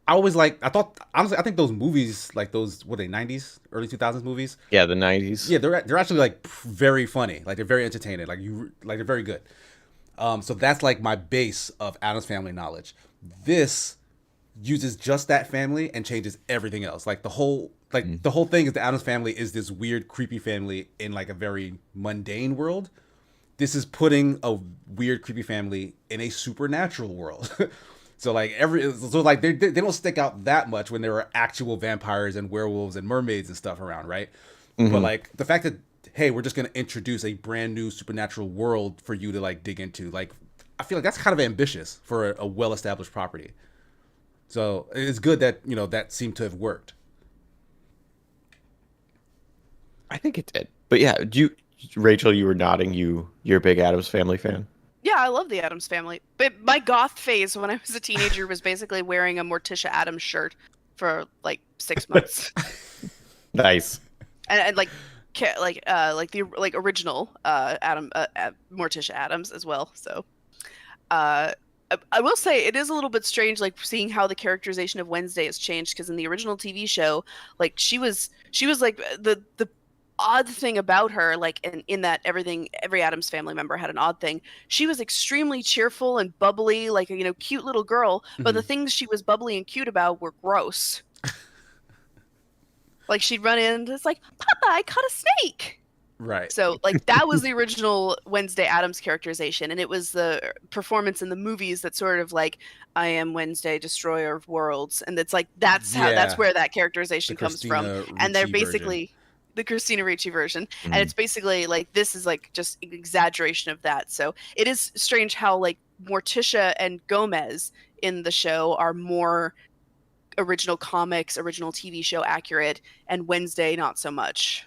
Speaker 1: thought honestly I think those movies, like those, were they 90s early 2000s movies?
Speaker 3: Yeah, the 90s.
Speaker 1: Yeah, they're actually like very funny, like they're very entertaining, like they're very good. So that's like my base of Addams Family knowledge. This uses just that family and changes everything else. Like the whole thing is the Addams Family is this weird, creepy family in like a very mundane world. This is putting a weird, creepy family in a supernatural world. So like they don't stick out that much when there are actual vampires and werewolves and mermaids and stuff around, right? But like the fact that, hey, we're just going to introduce a brand new supernatural world for you to like dig into. Like, I feel like that's kind of ambitious for a well-established property. So it's good that, that seemed to have worked.
Speaker 3: I think it did. But yeah, Rachel, you were nodding. You're a big Addams Family fan.
Speaker 2: Yeah, I love the Addams Family. But my goth phase when I was a teenager was basically wearing a Morticia Addams shirt for like 6 months.
Speaker 3: Nice.
Speaker 2: And like the original Morticia Addams as well. So I will say it is a little bit strange, like seeing how the characterization of Wednesday has changed, because in the original TV show, like she was like the odd thing about her, like in that every Addams Family member had an odd thing. She was extremely cheerful and bubbly, like a cute little girl, but the things she was bubbly and cute about were gross. Like she'd run in and it's like, Papa, I caught a snake.
Speaker 1: Right.
Speaker 2: So like that was the original Wednesday Addams characterization, and it was the performance in the movies that sort of like, I am Wednesday, destroyer of worlds, and it's like that's where that characterization comes from. And they're basically the Christina Ricci version, and it's basically like this is like just an exaggeration of that. So it is strange how like Morticia and Gomez in the show are more original comics, original TV show accurate, and Wednesday not so much.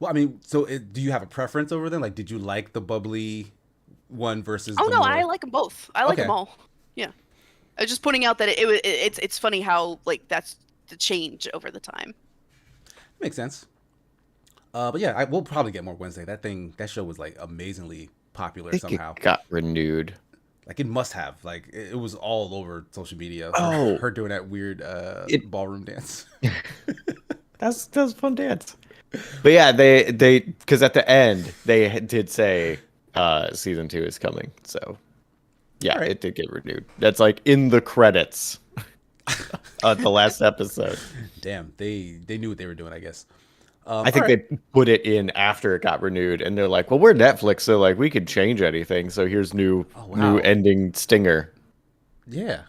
Speaker 1: Well, I mean, so do you have a preference over them? Like, did you like the bubbly one versus?
Speaker 2: Oh no, I like them both. I like them all. Yeah, I was just pointing out that it's funny how like that's the change over the time.
Speaker 1: Makes sense. But yeah, we'll probably get more Wednesday. That show was like amazingly popular somehow.
Speaker 3: It got renewed.
Speaker 1: Like it must have. Like it was all over social media.
Speaker 3: Oh,
Speaker 1: her doing that weird ballroom dance.
Speaker 3: That was a fun dance. But yeah, they because at the end they did say season 2 is coming. So yeah, right. It did get renewed. That's like in the credits of the last episode.
Speaker 1: Damn, they knew what they were doing, I guess.
Speaker 3: I think they put it in after it got renewed, and they're like, "Well, we're Netflix, so like we could change anything. So here's new ending stinger." Yeah,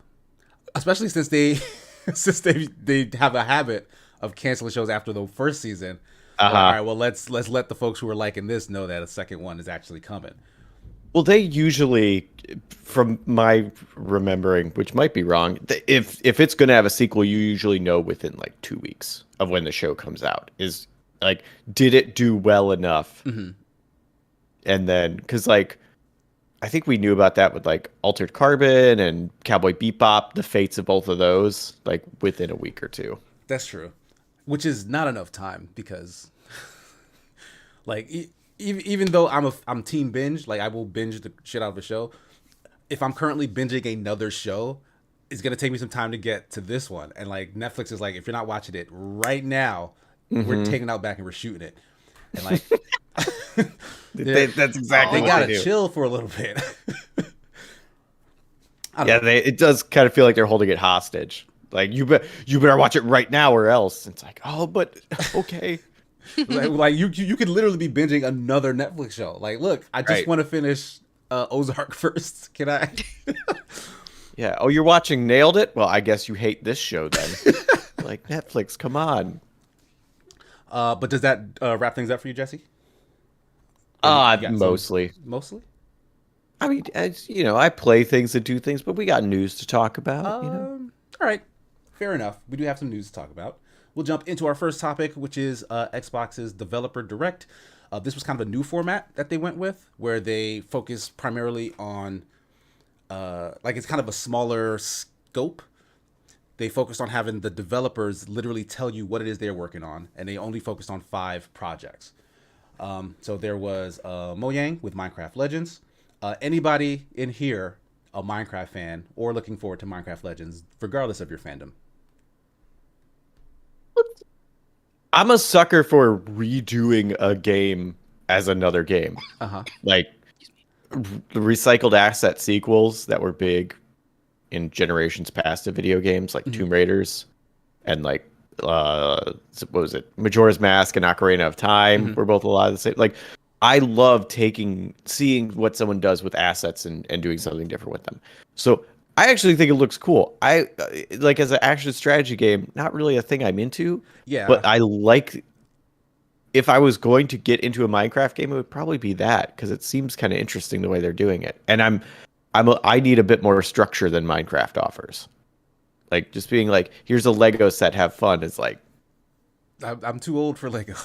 Speaker 1: especially since they have a habit of canceling shows after the first season. All right, well let's let the folks who are liking this know that a second one is actually coming.
Speaker 3: Well, they usually, from my remembering, which might be wrong, if it's going to have a sequel, you usually know within like 2 weeks of when the show comes out. Is like, did it do well enough? Mm-hmm. And then, because like, I think we knew about that with like Altered Carbon and Cowboy Bebop, the fates of both of those, like within a week or two.
Speaker 1: That's true, which is not enough time because, like, even though I'm team binge, like I will binge the shit out of a show. If I'm currently binging another show, it's gonna take me some time to get to this one. And like Netflix is like, if you're not watching it right now, we're taking it out back and we're shooting it. And like,
Speaker 3: that's exactly
Speaker 1: they
Speaker 3: what
Speaker 1: gotta chill for a little bit. I don't
Speaker 3: Yeah,
Speaker 1: know.
Speaker 3: it does kind of feel like they're holding it hostage. Like you better watch it right now or else. It's like, oh, but okay.
Speaker 1: Like you could literally be binging another Netflix show. Like, look, I just
Speaker 3: Right.
Speaker 1: want to finish Ozark first. Can I?
Speaker 3: Yeah. Oh, you're watching Nailed It? Well, I guess you hate this show then. Like Netflix, come on.
Speaker 1: But does that wrap things up for you, Jesse? Or you got some
Speaker 3: Mostly.
Speaker 1: mostly?
Speaker 3: I mean, I play things and do things, but we got news to talk about.
Speaker 1: All right, fair enough. We do have some news to talk about. We'll jump into our first topic, which is Xbox's Developer Direct. This was kind of a new format that they went with, where they focus primarily on, like it's kind of a smaller scope. They focused on having the developers literally tell you what it is they're working on, and they only focused on 5 projects. So there was Mojang with Minecraft Legends. Anybody in here a Minecraft fan or looking forward to Minecraft Legends, regardless of your fandom?
Speaker 3: I'm a sucker for redoing a game as another game.
Speaker 1: Uh huh.
Speaker 3: Like the recycled asset sequels that were big in generations past of video games, like Tomb Raiders and like what was it? Majora's Mask and Ocarina of Time were both a lot of the same. Like I love seeing what someone does with assets and doing something different with them. So I actually think it looks cool. I like as an action strategy game, not really a thing I'm into.
Speaker 1: Yeah.
Speaker 3: But I like if I was going to get into a Minecraft game, it would probably be that because it seems kind of interesting the way they're doing it. And I need a bit more structure than Minecraft offers. Like just being like, here's a Lego set, have fun. Is like,
Speaker 1: I'm too old for Lego.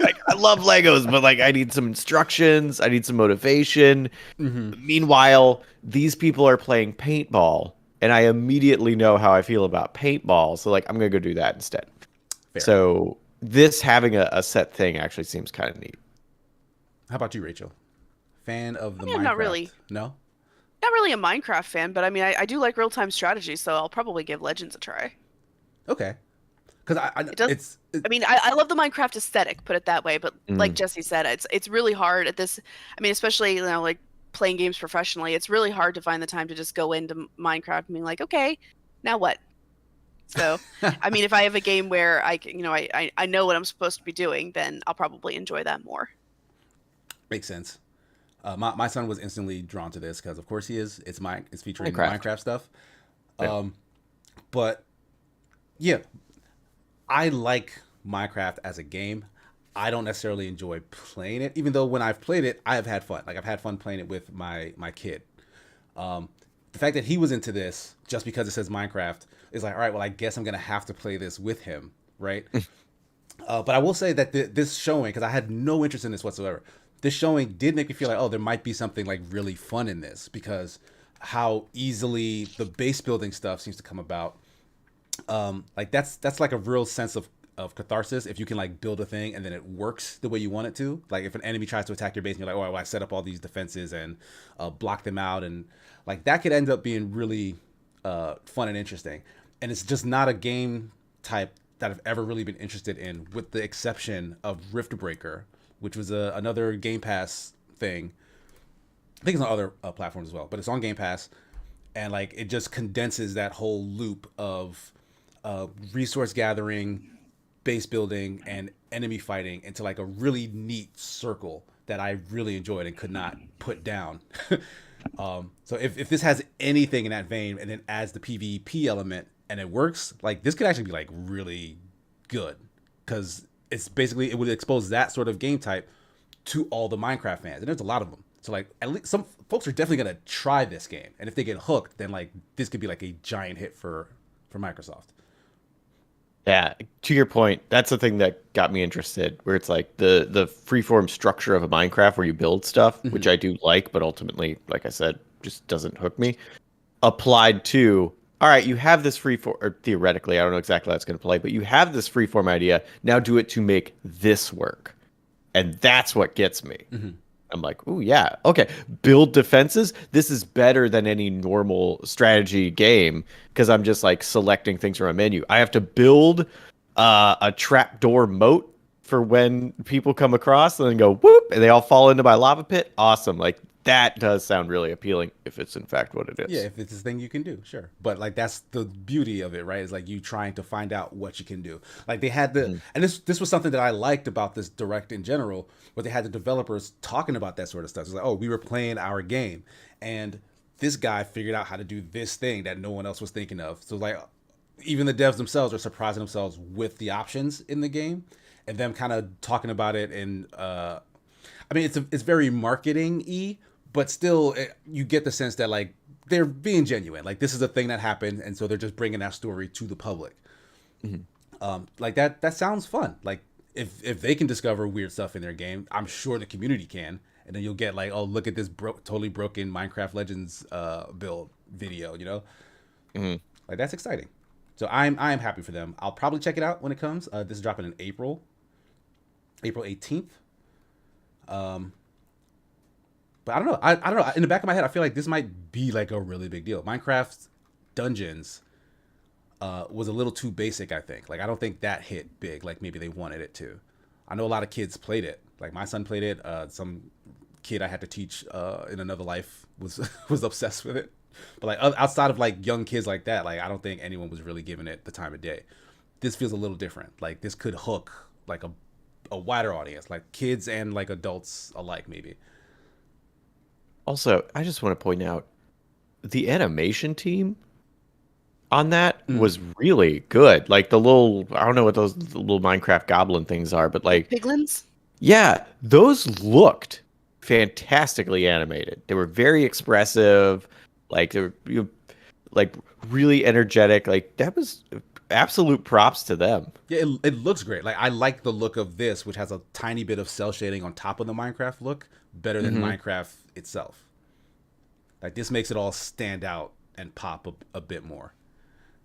Speaker 3: like I love Legos, but like I need some instructions, I need some motivation. Meanwhile, these people are playing paintball, and I immediately know how I feel about paintball. So like I'm gonna go do that instead.
Speaker 1: Fair.
Speaker 3: So this having a set thing actually seems kind of neat.
Speaker 1: How about you, Rachel? Fan of the
Speaker 2: Yeah,
Speaker 1: Minecraft?
Speaker 2: not really.
Speaker 1: No.
Speaker 2: Not really a Minecraft fan, but I mean, I do like real-time strategy, so I'll probably give Legends a try.
Speaker 1: Okay. Because
Speaker 2: It does. I mean, I love the Minecraft aesthetic, put it that way. But like Jesse said, it's really hard at this. I mean, especially like playing games professionally, it's really hard to find the time to just go into Minecraft and be like, okay, now what? So, I mean, if I have a game where I know what I'm supposed to be doing, then I'll probably enjoy that more.
Speaker 1: Makes sense. My son was instantly drawn to this because, of course, he is. It's featuring
Speaker 3: Minecraft.
Speaker 1: Minecraft stuff.
Speaker 3: Yeah.
Speaker 1: But yeah, I like Minecraft as a game. I don't necessarily enjoy playing it, even though when I've played it, I have had fun. Like I've had fun playing it with my kid. The fact that he was into this just because it says Minecraft is like, all right, well, I guess I'm gonna have to play this with him, right? But I will say that this showing, because I had no interest in this whatsoever, this showing did make me feel like, oh, there might be something like really fun in this, because how easily the base building stuff seems to come about. Like that's like a real sense of catharsis if you can like build a thing and then it works the way you want it to. Like if an enemy tries to attack your base and you're like, oh, well, I set up all these defenses and block them out, and like that could end up being really fun and interesting. And it's just not a game type that I've ever really been interested in, with the exception of Riftbreaker, which was another Game Pass thing. I think it's on other platforms as well, but it's on Game Pass, and like it just condenses that whole loop of resource gathering, base building, and enemy fighting into like a really neat circle that I really enjoyed and could not put down. So if this has anything in that vein and then adds the PvP element and it works, like this could actually be like really good, because it's basically, it would expose that sort of game type to all the Minecraft fans, and there's a lot of them. So like at least some folks are definitely gonna try this game, and if they get hooked, then like this could be like a giant hit for Microsoft.
Speaker 3: Yeah, to your point, that's the thing that got me interested, where it's like the freeform structure of a Minecraft where you build stuff, which I do like, but ultimately, like I said, just doesn't hook me. Applied to, all right, you have this freeform, or theoretically, I don't know exactly how it's going to play, but you have this freeform idea. Now do it to make this work, and that's what gets me. I'm like, oh yeah, okay. Build defenses. This is better than any normal strategy game, because I'm just like selecting things from a menu. I have to build a trapdoor moat for when people come across, and then go whoop, and they all fall into my lava pit. Awesome. Like that does sound really appealing if it's in fact what it
Speaker 1: Yeah,
Speaker 3: is.
Speaker 1: if it's a thing you can do, sure. But like that's the beauty of it, right? Is like you trying to find out what you can do. Like they had the
Speaker 3: Mhm.
Speaker 1: and this was something that I liked about this direct in general, where they had the developers talking about that sort of stuff. It's like, oh, we were playing our game and this guy figured out how to do this thing that no one else was thinking of. So like even the devs themselves are surprising themselves with the options in the game and them kind of talking about it and I mean, it's very marketing-y, but still, you get the sense that like they're being genuine. Like this is a thing that happened, and so they're just bringing that story to the public.
Speaker 3: Mhm.
Speaker 1: Like that sounds fun. Like if they can discover weird stuff in their game, I'm sure the community can. And then you'll get like, oh, look at this totally broken Minecraft Legends build video. You know,
Speaker 3: Mhm.
Speaker 1: like that's exciting. So I'm happy for them. I'll probably check it out when it comes. This is dropping in April 18th. But I don't know. I don't know. In the back of my head, I feel like this might be like a really big deal. Minecraft Dungeons was a little too basic, I think. Like I don't think that hit big like maybe they wanted it to. I know a lot of kids played it. Like my son played it. Some kid I had to teach in another life was was obsessed with it. But like outside of like young kids like that, like I don't think anyone was really giving it the time of day. This feels a little different. Like this could hook like a wider audience, like kids and like adults alike, maybe.
Speaker 3: Also, I just want to point out the animation team on that was really good. Like the little, I don't know what those little Minecraft goblin things are, but like,
Speaker 2: Piglins?
Speaker 3: yeah, those looked fantastically animated. They were very expressive. Like they were like really energetic. Like that was absolute props to them.
Speaker 1: Yeah, it looks great. Like I like the look of this, which has a tiny bit of cell shading on top of the Minecraft look, better than Minecraft itself. Like this makes it all stand out and pop a bit more.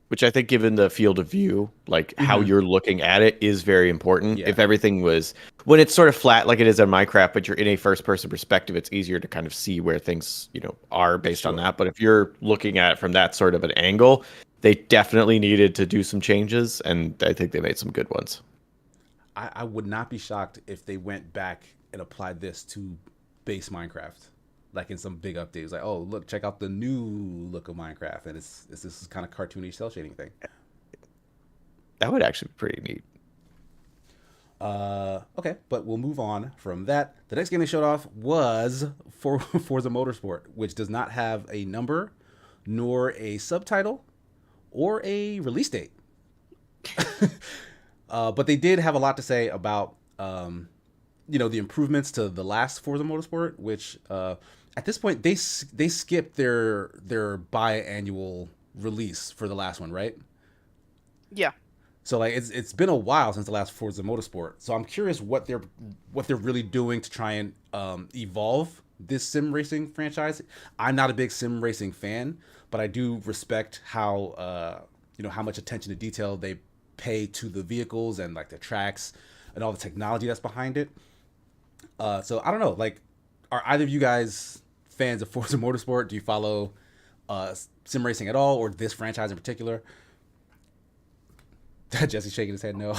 Speaker 3: Which I think, given the field of view, like how you're looking at it, is very important.
Speaker 1: Yeah.
Speaker 3: If everything was, when it's sort of flat like it is in Minecraft, but you're in a first-person perspective, it's easier to kind of see where things, are based on that. But if you're looking at it from that sort of an angle, they definitely needed to do some changes, and I think they made some good ones.
Speaker 1: I would not be shocked if they went back and applied this to base Minecraft, like in some big updates. Like, oh, look, check out the new look of Minecraft, and it's this kind of cartoony cell shading thing.
Speaker 3: That would actually be pretty neat.
Speaker 1: Okay, but we'll move on from that. The next game they showed off was Forza Motorsport, which does not have a number, nor a subtitle, or a release date. But they did have a lot to say about, the improvements to the last Forza Motorsport, which at this point they skipped their biannual release for the last one, right?
Speaker 2: Yeah.
Speaker 1: So like it's been a while since the last Forza Motorsport. So I'm curious what they're really doing to try and evolve this sim racing franchise. I'm not a big sim racing fan, but I do respect how how much attention to detail they pay to the vehicles and like the tracks and all the technology that's behind it. So I don't know, like, are either of you guys fans of Forza Motorsport? Do you follow sim racing at all, or this franchise in particular? Jesse's shaking his head no.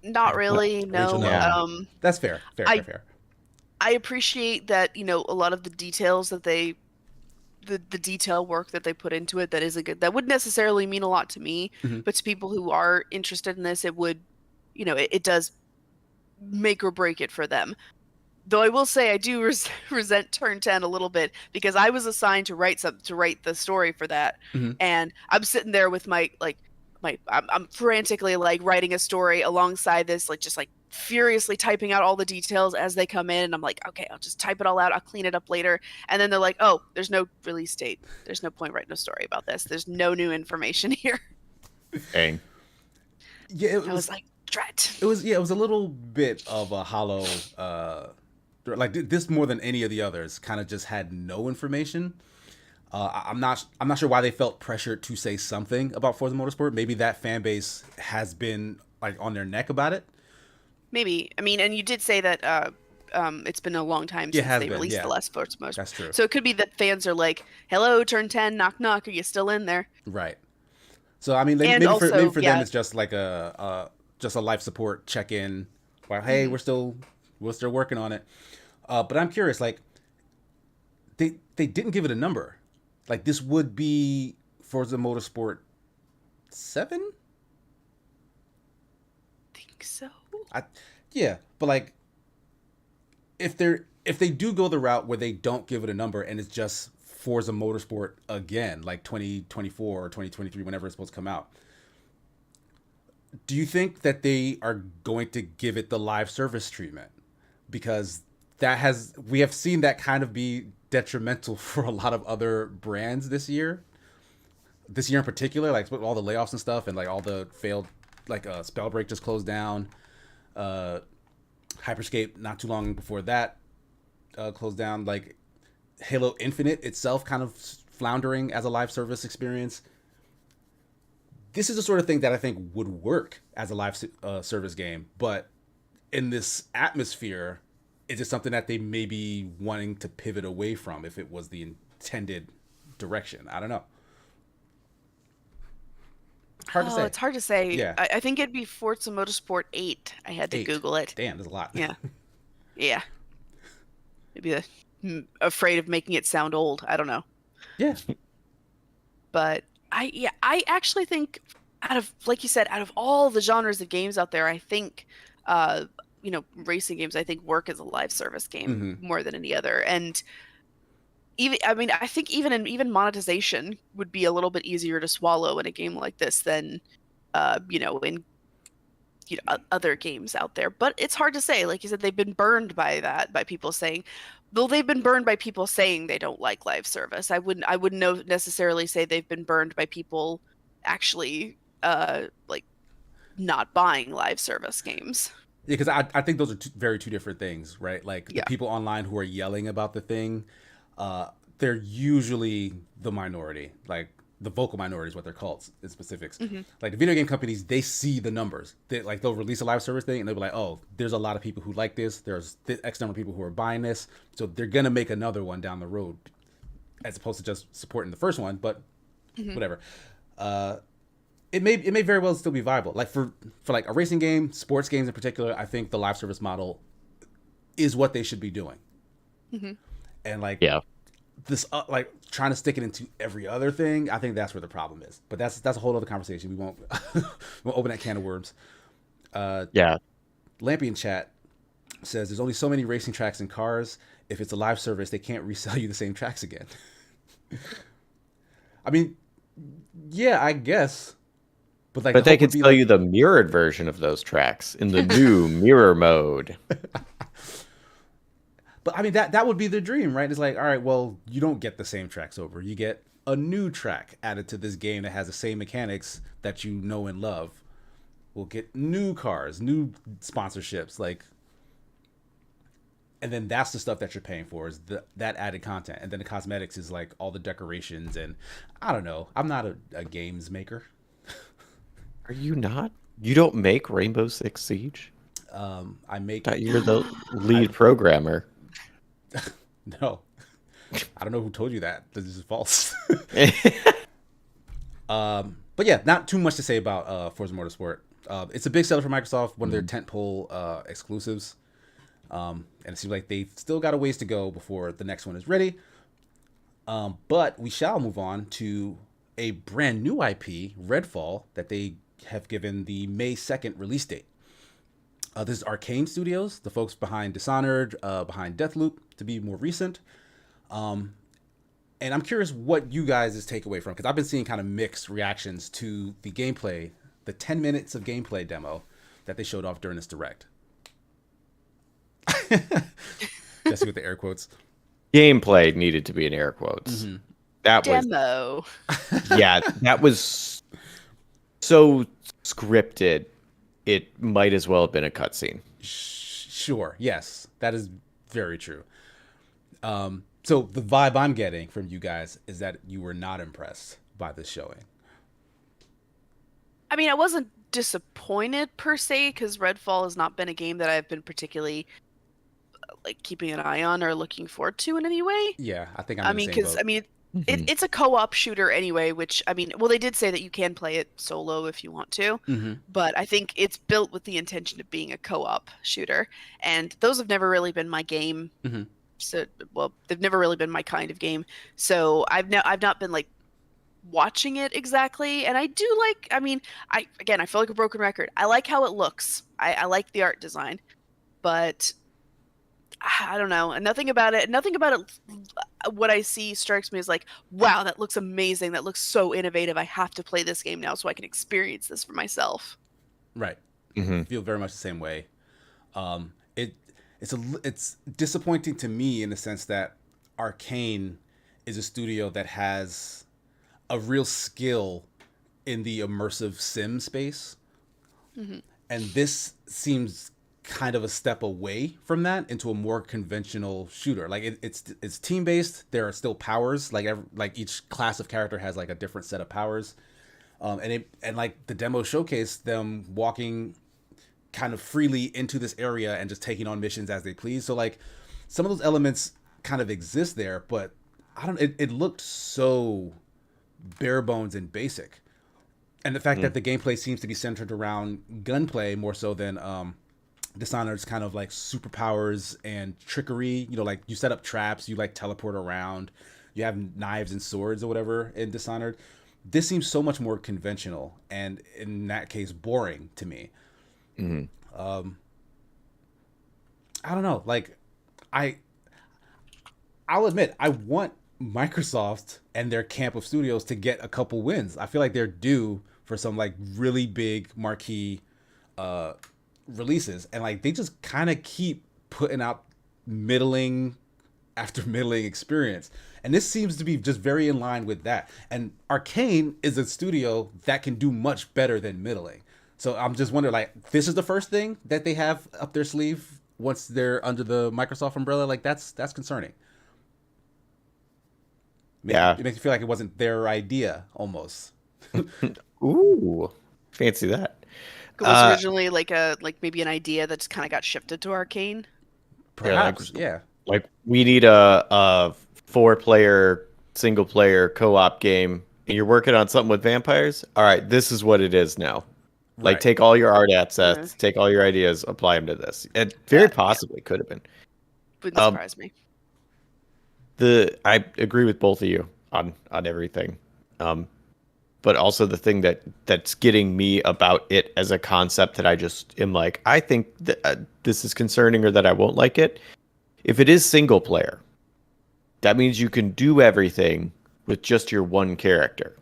Speaker 2: Not really,
Speaker 1: Rachel,
Speaker 2: no.
Speaker 1: no.
Speaker 3: Yeah.
Speaker 1: That's fair. Fair.
Speaker 2: I appreciate that, a lot of the details that the detail work that they put into it that would necessarily mean a lot to me, but to people who are interested in this, it would, it does make or break it for them. Though I will say I do resent Turn 10 a little bit, because I was assigned to write the story for that, and I'm sitting there with I'm frantically like writing a story alongside this, like just like furiously typing out all the details as they come in, and I'm like, okay, I'll just type it all out, I'll clean it up later. And then they're like, oh, there's no release date, there's no point writing a story about this, there's no new information here.
Speaker 3: Dang.
Speaker 1: Yeah,
Speaker 2: I was like, drat.
Speaker 1: It was a little bit of a hollow like this more than any of the others kind of just had no information. I'm not sure why they felt pressured to say something about Forza Motorsport. Maybe that fan base has been like on their neck about it.
Speaker 2: Maybe. I mean, and you did say that it's been a long time since they released the last Forza Motorsport.
Speaker 1: That's true.
Speaker 2: So it could be that fans are like, hello, Turn 10, knock knock, are you still in there?
Speaker 1: Right. So I mean, maybe for them it's just like a life support check-in. Well, hey, we're still working on it. But I'm curious, like, they didn't give it a number. Like this would be Forza Motorsport 7?
Speaker 2: Think so.
Speaker 1: Yeah, but like if they do go the route where they don't give it a number and it's just Forza Motorsport again, like 2024 or 2023, whenever it's supposed to come out, do you think that they are going to give it the live service treatment? Because we have seen that kind of be detrimental for a lot of other brands this year. This year in particular, like with all the layoffs and stuff, and like all the failed, like Spellbreak just closed down. Hyperscape not too long before that closed down. Like Halo Infinite itself kind of floundering as a live service experience. This is the sort of thing that I think would work as a live service game, but in this atmosphere, is it something that they may be wanting to pivot away from if it was the intended direction? I don't know. Hard to say.
Speaker 2: It's hard to say.
Speaker 1: Yeah.
Speaker 2: I think it'd be Forza Motorsport 8. I had to
Speaker 1: 8.
Speaker 2: Google it.
Speaker 1: Damn, there's a lot.
Speaker 2: Yeah. Yeah. Maybe afraid of making it sound old. I don't know.
Speaker 1: Yeah.
Speaker 2: But I actually think like you said, out of all the genres of games out there, I think racing games I think work as a live service game more than any other. And I think even monetization would be a little bit easier to swallow in a game like this than in other games out there. But it's hard to say. Like you said, they've been burned by that, by people saying, though they've been burned by people saying they don't like live service. I wouldn't necessarily say they've been burned by people actually like not buying live service games.
Speaker 1: Yeah, because I think those are two different things, right? Like the people online who are yelling about the thing, they're usually the minority, like the vocal minority is what they're called in specifics. Like the video game companies, they see the numbers. They'll release a live service thing and they'll be like, oh, there's a lot of people who like this. There's X number of people who are buying this. So they're going to make another one down the road as opposed to just supporting the first one, but whatever. It may very well still be viable. Like for like a racing game, sports games in particular, I think the live service model is what they should be doing. And like this, like trying to stick it into every other thing, I think that's where the problem is. But that's a whole other conversation. We won't open that can of worms. Lampy in chat says there's only so many racing tracks and cars. If it's a live service, they can't resell you the same tracks again. I mean, yeah, I guess. But
Speaker 3: they could sell you the mirrored version of those tracks in the new mirror mode.
Speaker 1: But I mean, that would be the dream, right? It's like, all right, well, you don't get the same tracks over. You get a new track added to this game that has the same mechanics that you know and love. We'll get new cars, new sponsorships, like, and then that's the stuff that you're paying for is that added content. And then the cosmetics is like all the decorations and I don't know. I'm not a games maker.
Speaker 3: Are you not? You don't make Rainbow Six Siege?
Speaker 1: I make.
Speaker 3: You're the lead programmer.
Speaker 1: No, I don't know who told you that. This is false. But yeah, not too much to say about Forza Motorsport. It's a big seller for Microsoft, one of their tentpole exclusives, and it seems like they've still got a ways to go before the next one is ready. But we shall move on to a brand new IP, Redfall, that they have given the May 2nd release date. This is Arcane Studios, the folks behind Dishonored, behind Deathloop, to be more recent. And I'm curious what you guys' take away from, because I've been seeing kind of mixed reactions to the gameplay, the 10 minutes of gameplay demo that they showed off during this direct. Jesse with the air quotes.
Speaker 3: Gameplay needed to be in air quotes. That
Speaker 2: demo.
Speaker 3: Yeah, that was so scripted. It might as well have been a cutscene.
Speaker 1: Sure. Yes, that is very true. So the vibe I'm getting from you guys is that you were not impressed by this showing.
Speaker 2: I mean, I wasn't disappointed per se because Redfall has not been a game that I've been particularly like keeping an eye on or looking forward to in any way.
Speaker 1: Yeah, I think
Speaker 2: it's a co-op shooter anyway, which, I mean, well, they did say that you can play it solo if you want to, but I think it's built with the intention of being a co-op shooter, and those have never really been my game. So, well, they've never really been my kind of game. So I've not been like watching it exactly. And I do like, I mean, I feel like a broken record. I like how it looks. I like the art design, but I don't know. And nothing about it, what I see strikes me as like, wow, that looks amazing. That looks so innovative. I have to play this game now so I can experience this for myself.
Speaker 1: Right.
Speaker 3: Mm-hmm.
Speaker 1: I feel very much the same way. It it's disappointing to me in the sense that Arcane is a studio that has a real skill in the immersive sim space, and this seems kind of a step away from that into a more conventional shooter. Like it's team based. There are still powers. Like each class of character has like a different set of powers. And like the demo showcased them walking kind of freely into this area and just taking on missions as they please. So like some of those elements kind of exist there, but it looked so bare bones and basic. And the fact that the gameplay seems to be centered around gunplay more so than Dishonored's kind of like superpowers and trickery. You know, like you set up traps, you like teleport around, you have knives and swords or whatever in Dishonored. This seems so much more conventional and in that case boring to me. I don't know. Like I'll admit I want Microsoft and their camp of studios to get a couple wins. I feel like they're due for some like really big marquee releases, and like they just kind of keep putting out middling after middling experience, and this seems to be just very in line with that. And Arcane is a studio that can do much better than middling, so I'm just wondering, like, this is the first thing that they have up their sleeve once they're under the Microsoft umbrella. Like that's concerning.
Speaker 3: Yeah,
Speaker 1: it makes me feel like it wasn't their idea almost.
Speaker 3: Ooh, fancy that.
Speaker 2: It was originally like maybe an idea that just kind of got shifted to Arcane.
Speaker 1: Perhaps, yeah.
Speaker 3: Like we need a 4-player single player co-op game. And you're working on something with vampires. All right, this is what it is now. Like, take all your art assets, take all your ideas, apply them to this. It very possibly could have been.
Speaker 2: Wouldn't surprise me.
Speaker 3: I agree with both of you on everything. But also the thing that's getting me about it as a concept that I just am like, I think that this is concerning or that I won't like it. If it is single player, that means you can do everything with just your one character.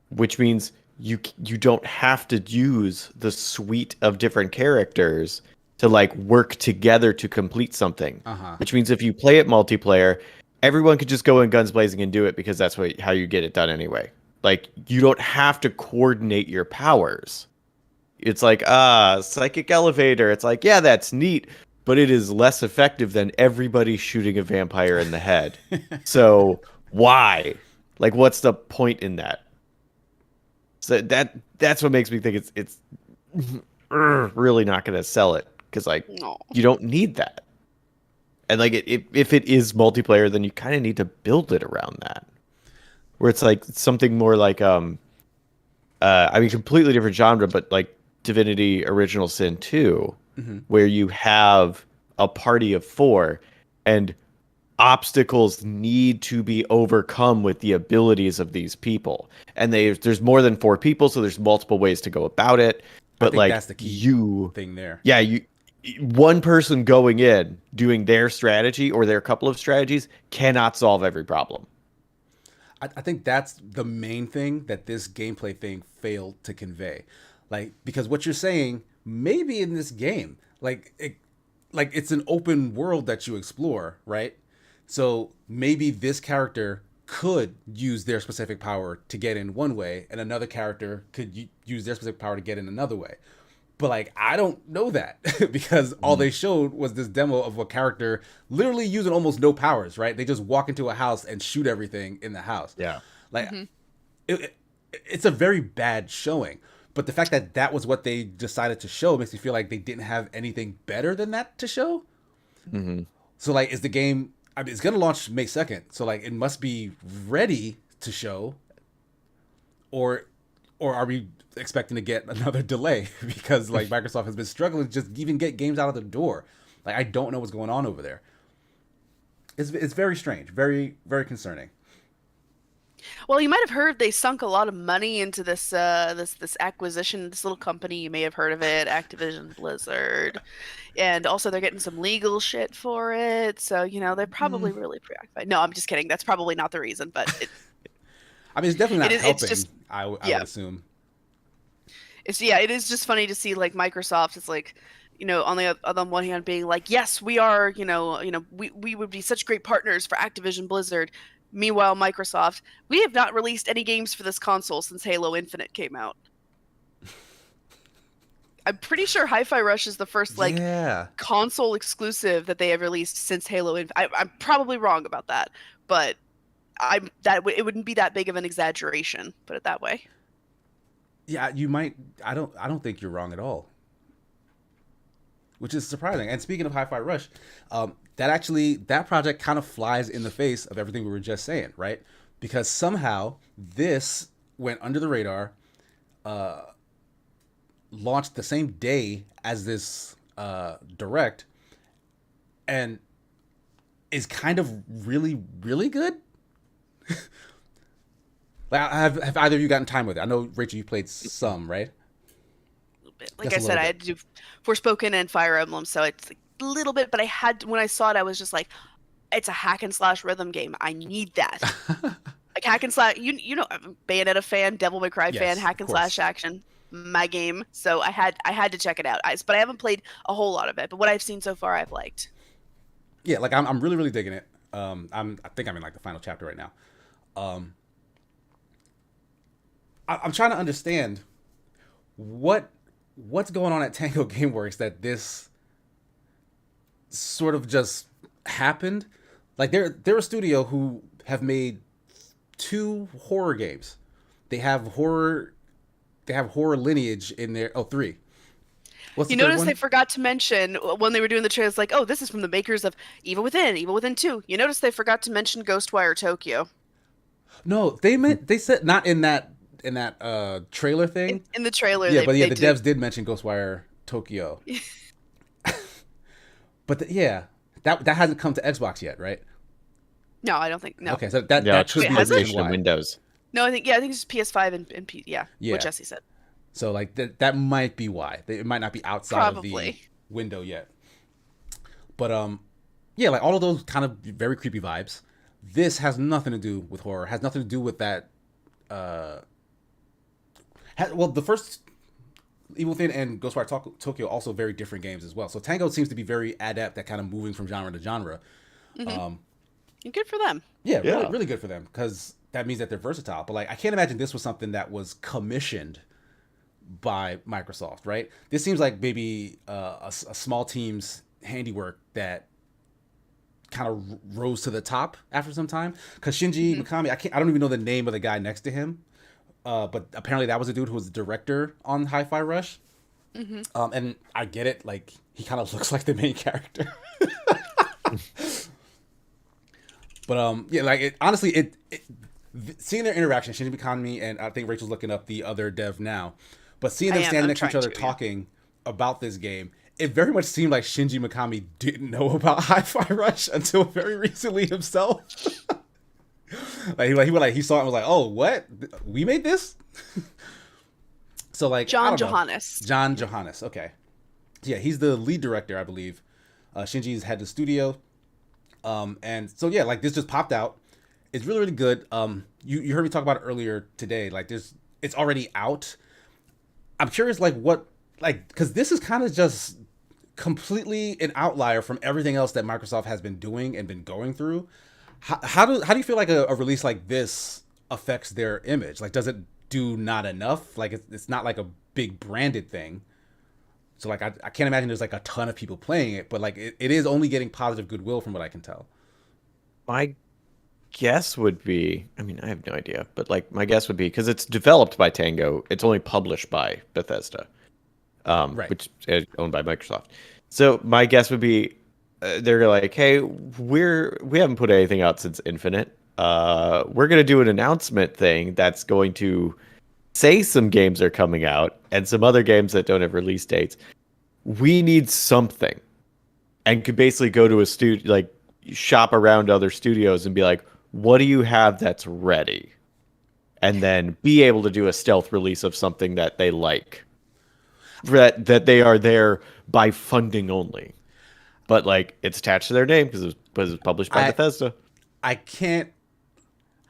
Speaker 3: Which means you don't have to use the suite of different characters to like work together to complete something. Which means if you play it multiplayer, everyone could just go in guns blazing and do it because that's how you get it done anyway. Like, you don't have to coordinate your powers. It's like, psychic elevator. It's like, yeah, that's neat, but it is less effective than everybody shooting a vampire in the head. So why? Like, what's the point in that? So that's what makes me think it's really not going to sell it, because like you don't need that. And like if it is multiplayer, then you kind of need to build it around that, where it's like something more like I mean, completely different genre, but like Divinity Original Sin 2, where you have a party of 4 and obstacles need to be overcome with the abilities of these people. And there's more than 4 people, so there's multiple ways to go about it. But I think like that's the key
Speaker 1: thing there.
Speaker 3: Yeah, one person going in doing their strategy or their couple of strategies cannot solve every problem.
Speaker 1: I think that's the main thing that this gameplay thing failed to convey. Like, because what you're saying, maybe in this game, like it's an open world that you explore, right? So maybe this character could use their specific power to get in one way, and another character could use their specific power to get in another way. But like, I don't know that because all they showed was this demo of a character literally using almost no powers, right? They just walk into a house and shoot everything in the house.
Speaker 3: Yeah.
Speaker 1: Like, it's a very bad showing. But the fact that that was what they decided to show makes me feel like they didn't have anything better than that to show. So like, is the game, I mean, it's going to launch May 2nd. So like, it must be ready to show, or are we expecting to get another delay because like Microsoft has been struggling to just even get games out of the door. Like, I don't know what's going on over there. It's very strange, very very concerning.
Speaker 2: Well, you might have heard they sunk a lot of money into this acquisition, this little company. You may have heard of it, Activision Blizzard, and also they're getting some legal shit for it. So they're probably really preoccupied. No, I'm just kidding. That's probably not the reason, but
Speaker 1: I mean, it's definitely not
Speaker 2: it is.
Speaker 1: helping.
Speaker 2: It's just
Speaker 1: I would
Speaker 2: yeah.
Speaker 1: assume.
Speaker 2: It is just funny to see like Microsoft is like, on the one hand being like, yes, we are, we would be such great partners for Activision Blizzard. Meanwhile, Microsoft, we have not released any games for this console since Halo Infinite came out. I'm pretty sure Hi-Fi Rush is the first console exclusive that they have released since Halo Infinite. I'm probably wrong about that, but it wouldn't be that big of an exaggeration, put it that way.
Speaker 1: Yeah, you might. I don't think you're wrong at all, which is surprising. And speaking of Hi-Fi Rush, that project kind of flies in the face of everything we were just saying, right? Because somehow this went under the radar, launched the same day as this direct, and is kind of really really good. Like, have either of you gotten time with it? I know, Rachel, you played some, right?
Speaker 2: A little bit. Like I said, I had to do Forspoken and Fire Emblem, so it's like a little bit. But when I saw it, I was just like, it's a hack and slash rhythm game. I need that. Like hack and slash. I'm a Bayonetta fan, Devil May Cry fan, hack and slash action, my game. So I had to check it out. But I haven't played a whole lot of it. But what I've seen so far, I've liked.
Speaker 1: Yeah, like I'm really really digging it. I think I'm in like the final chapter right now. I'm trying to understand what's going on at Tango Gameworks that this sort of just happened. Like they're a studio who have made 2 horror games. They have horror lineage in there. Oh, 3. What's the third
Speaker 2: notice
Speaker 1: one?
Speaker 2: they forgot to mention when they were doing the trailers, like, oh, this is from the makers of Evil Within 2. You notice they forgot to mention Ghostwire Tokyo.
Speaker 1: No, they said not in that trailer thing.
Speaker 2: In the trailer,
Speaker 1: yeah, the devs did mention Ghostwire Tokyo. But that hasn't come to Xbox yet, right?
Speaker 2: No, I don't think. No.
Speaker 1: Okay, so that should be
Speaker 3: PlayStation Windows.
Speaker 2: No, I think it's PS5 and what Jesse said.
Speaker 1: So like that might be why. It might not be outside of the window yet. But like all of those kind of very creepy vibes. This has nothing to do with horror. Has nothing to do with that. The first Evil Within and Ghostwire Tokyo also very different games as well. So Tango seems to be very adept at kind of moving from genre to genre.
Speaker 2: Mm-hmm. And good for them.
Speaker 1: Yeah, really, really good for them, because that means that they're versatile. But like, I can't imagine this was something that was commissioned by Microsoft, right? This seems like maybe a small team's handiwork that kind of rose to the top after some time. Because Shinji Mikami, I don't even know the name of the guy next to him. But apparently that was a dude who was the director on Hi-Fi Rush. Mm-hmm. And I get it. Like, he kind of looks like the main character. But honestly, seeing their interaction, Shinji Mikami, and I think Rachel's looking up the other dev now, but seeing them standing next to each other talking about this game, it very much seemed like Shinji Mikami didn't know about Hi-Fi Rush until very recently himself. He saw it and was like, oh, what? We made this? So like
Speaker 2: John Johannes. Okay. Yeah, he's the lead director, I believe. Shinji's had the studio. And so yeah, like this just popped out. It's really, really good. You heard me talk about it earlier today. Like it's already out. I'm curious because this is kind of just completely an outlier from everything else that Microsoft has been doing and been going through. How do you feel like a release like this affects their image? Like, does it do not enough? Like, it's not like a big branded thing. So like, I can't imagine there's like a ton of people playing it, but like it is only getting positive goodwill from what I can tell.
Speaker 3: My guess would be, I mean, I have no idea, but like my guess would be, because it's developed by Tango, it's only published by Bethesda, right, which is owned by Microsoft. So my guess would be, they're like, hey, we haven't put anything out since Infinite. We're gonna do an announcement thing that's going to say some games are coming out and some other games that don't have release dates. We need something. and could basically go to a studio, like shop around other studios and be like, what do you have that's ready? And then be able to do a stealth release of something that they like. That they are there by funding only. But like it's attached to their name because it was published by Bethesda.
Speaker 1: I can't.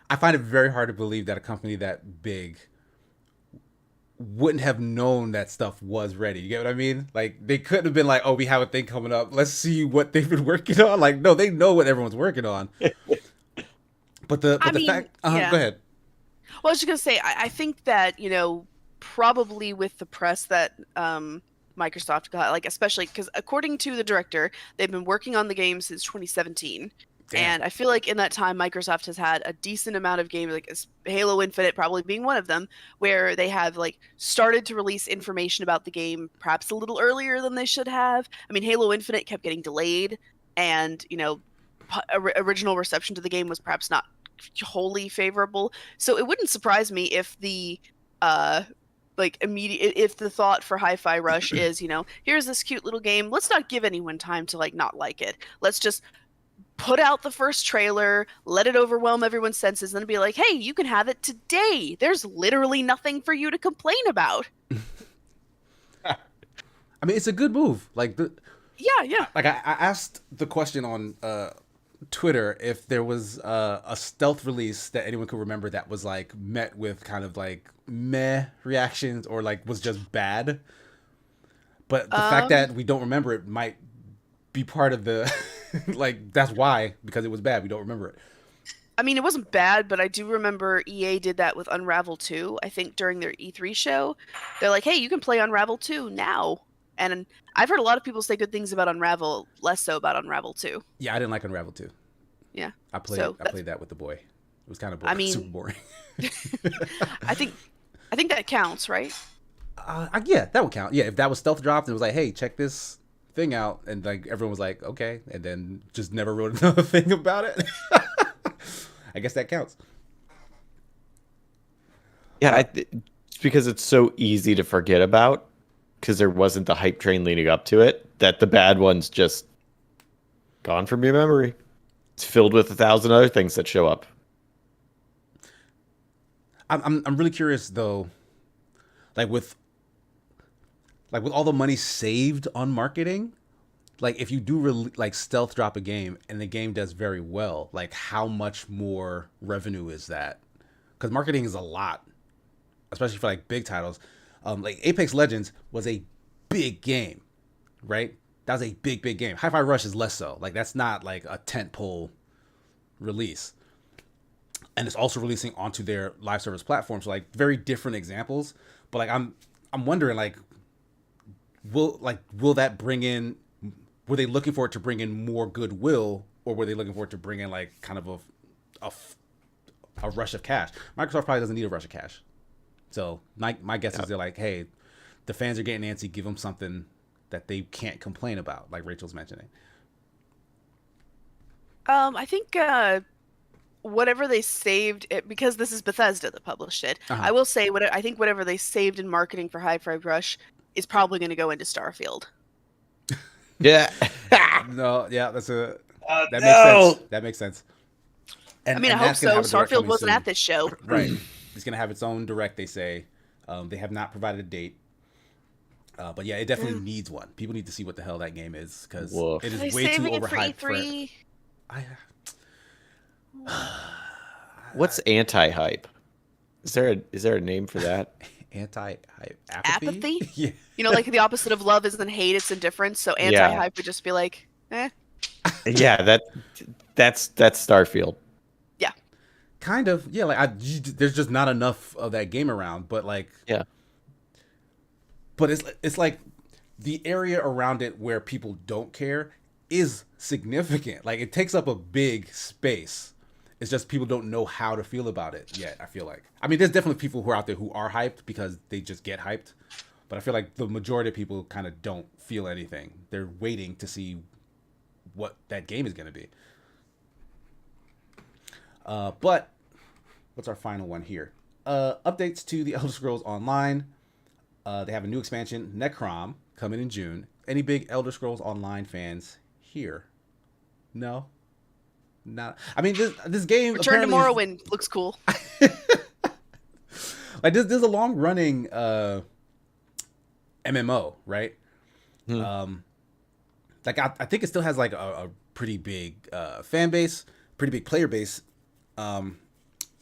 Speaker 1: I find it very hard to believe that a company that big wouldn't have known that stuff was ready. You get what I mean? Like they couldn't have been like, "Oh, we have a thing coming up. Let's see what they've been working on." Like, no, they know what everyone's working on. But the fact,
Speaker 2: yeah.
Speaker 1: Go ahead.
Speaker 2: Well, I was just gonna say, I think that probably with the press that Microsoft got, like especially because according to the director, they've been working on the game since 2017. Damn. And I feel like in that time, Microsoft has had a decent amount of games, like Halo Infinite probably being one of them, where they have like started to release information about the game perhaps a little earlier than they should have. I mean, Halo Infinite kept getting delayed, and original reception to the game was perhaps not wholly favorable. So it wouldn't surprise me if the if the thought for Hi-Fi Rush is, here's this cute little game. Let's not give anyone time to like not like it. Let's just put out the first trailer, let it overwhelm everyone's senses, and then be like, hey, you can have it today. There's literally nothing for you to complain about.
Speaker 1: I mean, it's a good move. Like
Speaker 2: yeah.
Speaker 1: Like I asked the question on Twitter if there was a stealth release that anyone could remember that was like met with kind of like meh reactions or like was just bad. But the fact that we don't remember it might be part of the like that's why, because it was bad, we don't remember it.
Speaker 2: I mean, it wasn't bad, but I do remember EA did that with Unravel 2, I think during their E3 show. They're like, hey, you can play Unravel 2 now. And I've heard a lot of people say good things about Unravel, less so about Unravel 2.
Speaker 1: Yeah, I didn't like Unravel 2.
Speaker 2: Yeah.
Speaker 1: I played that with the boy. It was kind of boring.
Speaker 2: I mean,
Speaker 1: super boring.
Speaker 2: I think that counts, right?
Speaker 1: Yeah, that would count. Yeah, if that was stealth dropped and it was like, hey, check this thing out, and like everyone was like, okay, and then just never wrote another thing about it. I guess that counts.
Speaker 3: Yeah, it's because it's so easy to forget about because there wasn't the hype train leading up to it that the bad ones just gone from your memory. It's filled with 1,000 other things that show up.
Speaker 1: I'm really curious though, like with all the money saved on marketing, like if you do like stealth drop a game and the game does very well, like how much more revenue is that? Because marketing is a lot, especially for like big titles. Like Apex Legends was a big game, right? That was a big game. Hi-Fi Rush is less so. Like that's not like a tentpole release, and it's also releasing onto their live service platform. So like very different examples. But like I'm wondering like will that bring in? Were they looking for it to bring in more goodwill, or were they looking for it to bring in like kind of a rush of cash? Microsoft probably doesn't need a rush of cash. So my guess is they're like, hey, the fans are getting antsy. Give them something that they can't complain about, like Rachel's mentioning.
Speaker 2: I think whatever they saved, because this is Bethesda that published it, I will say I think whatever they saved in marketing for Hi-Fi Rush is probably going to go into Starfield.
Speaker 3: Yeah.
Speaker 1: No, yeah, makes sense. That makes sense.
Speaker 2: And, I mean, I hope so. Starfield wasn't at this show.
Speaker 1: Right. It's going to have its own direct, they say. They have not provided a date. But yeah, it definitely needs one. People need to see what the hell that game is, because it is way too overhyped for E3?
Speaker 3: What's anti-hype? Is there a name for that?
Speaker 1: Anti-hype
Speaker 2: apathy?
Speaker 1: Yeah.
Speaker 2: Like the opposite of love isn't hate, it's indifference. So anti-hype would just be like, eh.
Speaker 3: Yeah, that's Starfield.
Speaker 2: Yeah.
Speaker 1: Kind of. Yeah, like there's just not enough of that game around, but like
Speaker 3: yeah.
Speaker 1: But it's like the area around it where people don't care is significant. Like it takes up a big space. It's just people don't know how to feel about it yet, I feel like. I mean, there's definitely people who are out there who are hyped because they just get hyped. But I feel like the majority of people kind of don't feel anything. They're waiting to see what that game is going to be. But what's our final one here? Updates to the Elder Scrolls Online. They have a new expansion, Necrom, coming in June. Any big Elder Scrolls Online fans here. No, not. I mean, this game
Speaker 2: Return to
Speaker 1: apparently
Speaker 2: Morrowind looks cool.
Speaker 1: like there's a long running MMO, right? Like I think it still has like a pretty big fan base, pretty big player base, and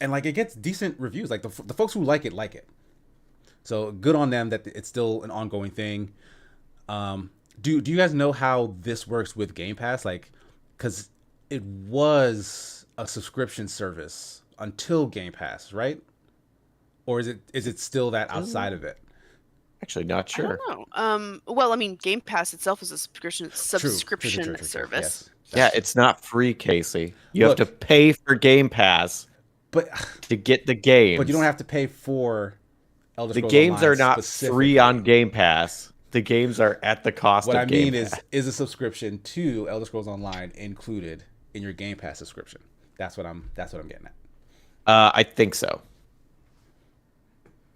Speaker 1: like it gets decent reviews. Like the folks who like it. So good on them that it's still an ongoing thing. Do you guys know how this works with Game Pass? Like, because it was a subscription service until Game Pass, right? Or is it still that outside of it?
Speaker 3: Actually, not sure.
Speaker 2: I don't know. Well, I mean, Game Pass itself is a subscription
Speaker 1: True.
Speaker 2: service.
Speaker 1: Yes,
Speaker 3: Yeah, it's not free, Casey. You
Speaker 1: Look,
Speaker 3: have to pay for Game Pass
Speaker 1: but
Speaker 3: to get the games.
Speaker 1: But you don't have to pay for Elder
Speaker 3: The
Speaker 1: Scrolls
Speaker 3: games
Speaker 1: Online
Speaker 3: are not
Speaker 1: specifically.
Speaker 3: free on Game Pass. The games are at the cost
Speaker 1: What
Speaker 3: of
Speaker 1: I
Speaker 3: Game
Speaker 1: mean
Speaker 3: Pass.
Speaker 1: is a subscription to Elder Scrolls Online included in your Game Pass subscription? That's what I'm getting at.
Speaker 3: I think so,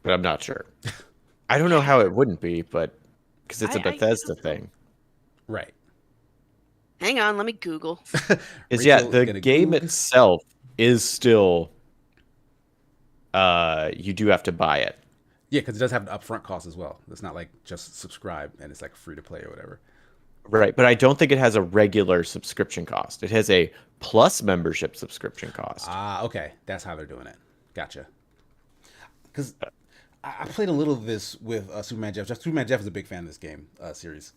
Speaker 3: but I'm not sure. I don't know how it wouldn't be, but because it's a Bethesda thing.
Speaker 1: Right.
Speaker 2: Hang on, let me Google.
Speaker 3: Is yeah,
Speaker 1: Rachel
Speaker 3: the
Speaker 1: gonna
Speaker 3: game
Speaker 1: Goog.
Speaker 3: itself is still. You do have to buy it.
Speaker 1: Yeah, because it does have an upfront cost as well. It's not like just subscribe and it's like free to play or whatever.
Speaker 3: Right, but I don't think it has a regular subscription cost. It has a Plus membership subscription cost.
Speaker 1: Ah, okay. That's how they're doing it. Gotcha. Because I played a little of this with Superman Jeff. Superman Jeff is a big fan of this game series.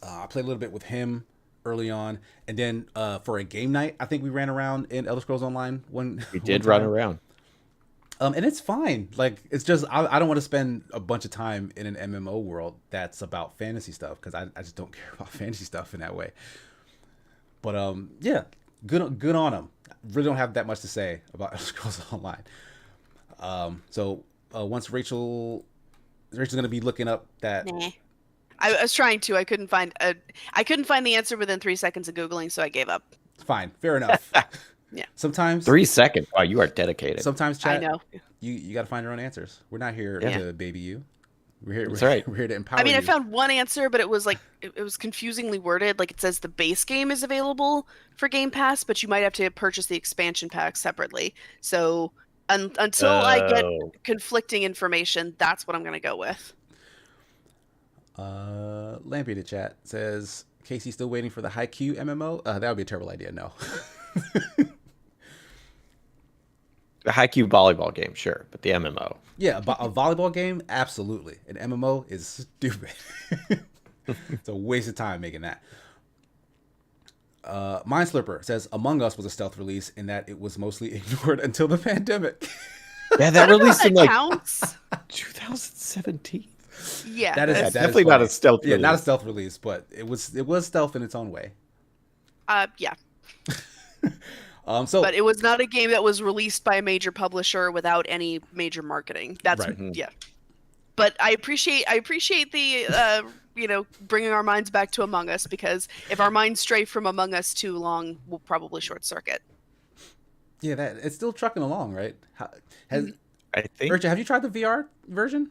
Speaker 1: I played a little bit with him early on, and then for a game night, I think we ran around in Elder Scrolls Online.
Speaker 3: We did run around.
Speaker 1: And it's fine. Like, it's just I don't want to spend a bunch of time in an MMO world that's about fantasy stuff because I just don't care about fantasy stuff in that way. But yeah, good on them. Really don't have that much to say about Elder Scrolls Online. So once Rachel's gonna be looking up that.
Speaker 2: Nah. I was trying to. I couldn't find the answer within 3 seconds of Googling, so I gave up.
Speaker 1: Fine, fair enough.
Speaker 2: Yeah.
Speaker 1: Sometimes
Speaker 3: 3 seconds. Wow, you are dedicated.
Speaker 1: Sometimes, chat.
Speaker 2: I know.
Speaker 1: You got to find your own answers. We're not here to baby you. We're here.
Speaker 3: That's right.
Speaker 1: We're here to empower.
Speaker 2: I mean,
Speaker 1: you.
Speaker 2: I found one answer, but it was like it was confusingly worded. Like it says the base game is available for Game Pass, but you might have to purchase the expansion pack separately. So until I get conflicting information, that's what I'm going to go with.
Speaker 1: Lampy to chat says Casey still waiting for the Haikyuu MMO. That would be a terrible idea. No.
Speaker 3: The Haikyuu volleyball game, sure, but the MMO.
Speaker 1: Yeah, a volleyball game, absolutely. An MMO is stupid. It's a waste of time making that. Mindslipper says Among Us was a stealth release in that it was mostly ignored until the pandemic.
Speaker 3: Yeah, that released in like
Speaker 2: counts.
Speaker 3: 2017.
Speaker 2: Yeah,
Speaker 1: that is
Speaker 3: definitely not a stealth release.
Speaker 1: Yeah, not a stealth release, but it was stealth in its own way.
Speaker 2: Yeah.
Speaker 1: So
Speaker 2: but it was not a game that was released by a major publisher without any major marketing. That's
Speaker 1: right.
Speaker 2: Yeah. But I appreciate the bringing our minds back to Among Us, because if our minds stray from Among Us too long, we'll probably short circuit.
Speaker 1: Yeah, that it's still trucking along, right?
Speaker 3: I think.
Speaker 1: Urcha, have you tried the VR version?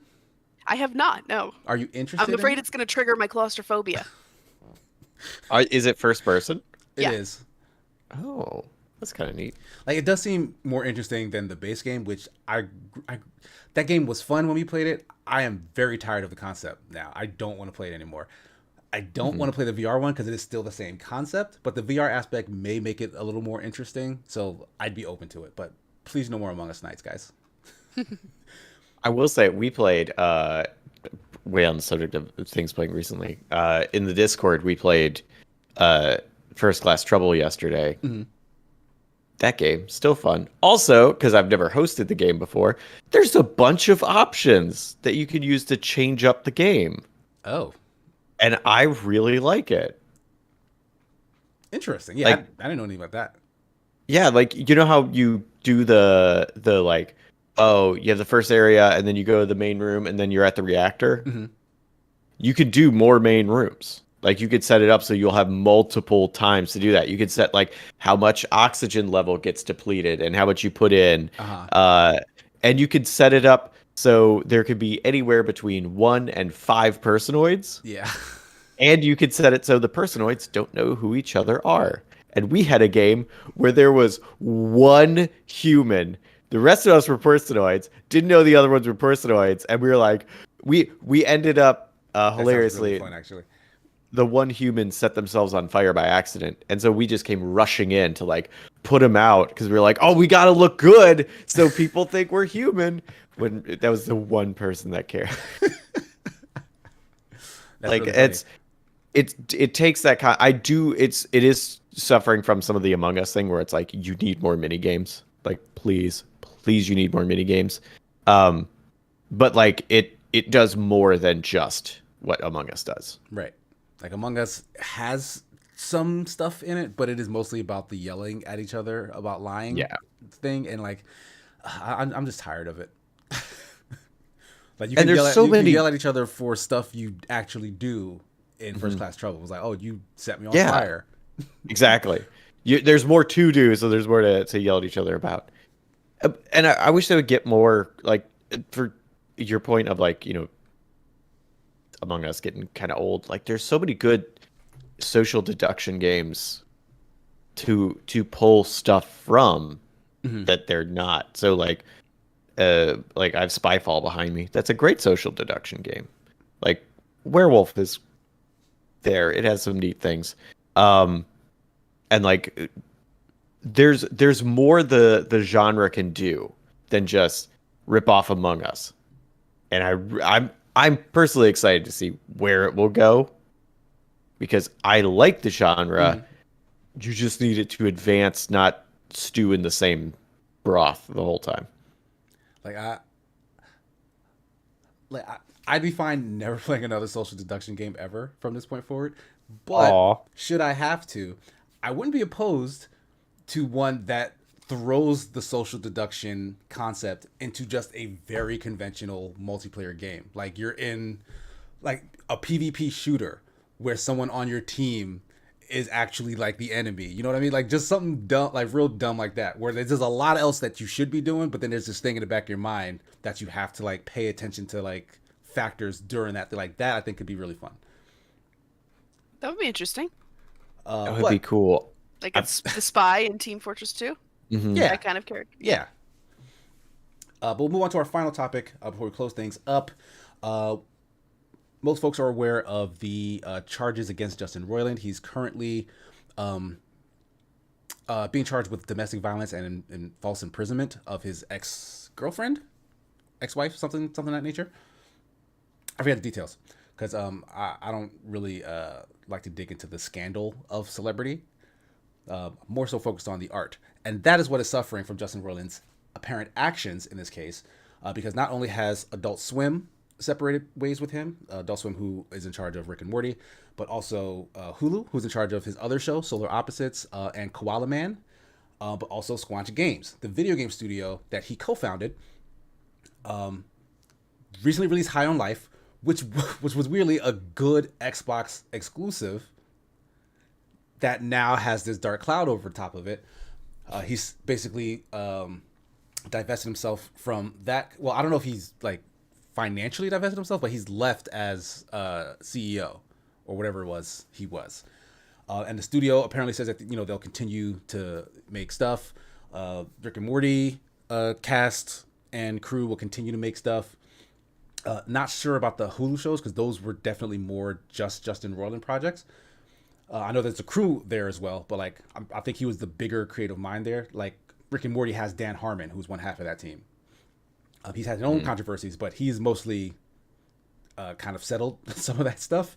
Speaker 2: I have not. No.
Speaker 1: Are you interested?
Speaker 2: I'm afraid it's going to trigger my claustrophobia.
Speaker 3: Is it first person?
Speaker 1: It is.
Speaker 3: Oh, that's kind of neat.
Speaker 1: Like, it does seem more interesting than the base game, which that game was fun when we played it. I am very tired of the concept now. I don't want to play it anymore. I don't want to play the VR one because it is still the same concept, but the VR aspect may make it a little more interesting. So I'd be open to it, but please no more Among Us nights, guys.
Speaker 3: I will say we played way on the subject of things playing recently. In the Discord, we played First Class Trouble yesterday.
Speaker 1: Mm-hmm.
Speaker 3: That game, still fun. Also, because I've never hosted the game before, there's a bunch of options that you can use to change up the game.
Speaker 1: Oh.
Speaker 3: And I really like it.
Speaker 1: Interesting. Yeah,
Speaker 3: like,
Speaker 1: I didn't know anything about that.
Speaker 3: Yeah, like, you know how you do the like, oh, you have the first area, and then you go to the main room, and then you're at the reactor?
Speaker 1: Mm-hmm.
Speaker 3: You could do more main rooms. Like, you could set it up so you'll have multiple times to do that. You could set, like, how much oxygen level gets depleted and how much you put in. And you could set it up so there could be anywhere between 1 and 5 personoids.
Speaker 1: Yeah.
Speaker 3: And you could set it so the personoids don't know who each other are. And we had a game where there was one human. The rest of us were personoids, didn't know the other ones were personoids, and we were like, we ended up
Speaker 1: That sounds
Speaker 3: hilariously.
Speaker 1: really fun, actually.
Speaker 3: The one human set themselves on fire by accident, and so we just came rushing in to like put him out because we were like, oh, we gotta look good so people think we're human. When that was the one person that cared. Like
Speaker 1: really funny.
Speaker 3: it takes that it is suffering from some of the Among Us thing where it's like you need more mini games. Like please you need more mini games. But like it does more than just what Among Us does.
Speaker 1: Right. Like Among Us has some stuff in it, but it is mostly about the yelling at each other about lying thing, and like I'm just tired of it. Like you can,
Speaker 3: there's so many...
Speaker 1: you yell at each other for stuff you actually do in First Class Trouble. It was like, oh, you set me on fire.
Speaker 3: Exactly. There's more to do, so there's more to yell at each other about. And I wish they would get more, like, for your point of, like, you know, Among Us getting kind of old. Like, there's so many good social deduction games to pull stuff from that they're not. So, like I have Spyfall behind me. That's a great social deduction game. Like, Werewolf is there. It has some neat things. And like there's more the genre can do than just rip off Among Us. And I'm personally excited to see where it will go because I like the genre. You just need it to advance, not stew in the same broth the whole time.
Speaker 1: I'd be fine never playing another social deduction game ever from this point forward. But should I have to, I wouldn't be opposed to one that throws the social deduction concept into just a very conventional multiplayer game. Like you're in like a PvP shooter where someone on your team is actually like the enemy. You know what I mean? Like just something dumb, like real dumb like that, where there's a lot else that you should be doing, but then there's this thing in the back of your mind that you have to like pay attention to like factors during that. Like that I think could be really fun.
Speaker 2: That would be interesting.
Speaker 3: That would be cool.
Speaker 2: Like it's the spy in Team Fortress 2?
Speaker 1: Yeah.
Speaker 2: That kind of character.
Speaker 1: Yeah. But we'll move on to our final topic before we close things up. Most folks are aware of the charges against Justin Roiland. He's currently being charged with domestic violence and false imprisonment of his ex-girlfriend, ex-wife, something of that nature. I forget the details because I don't really like to dig into the scandal of celebrity. More so focused on the art. And that is what is suffering from Justin Roiland's apparent actions in this case, because not only has Adult Swim separated ways with him, Adult Swim, who is in charge of Rick and Morty, but also Hulu, who's in charge of his other show, Solar Opposites, and Koala Man, but also Squanch Games, the video game studio that he co-founded, recently released High on Life, which was weirdly a good Xbox exclusive that now has this dark cloud over top of it. He's basically divested himself from that. Well, I don't know if he's like financially divested himself, but he's left as CEO or whatever it was he was. And the studio apparently says that they'll continue to make stuff. Rick and Morty cast and crew will continue to make stuff. Not sure about the Hulu shows because those were definitely more just Justin Roiland projects. I know there's a crew there as well, but like I think he was the bigger creative mind there. Like Rick and Morty has Dan Harmon, who's one half of that team. He's had his own controversies, but he's mostly kind of settled some of that stuff.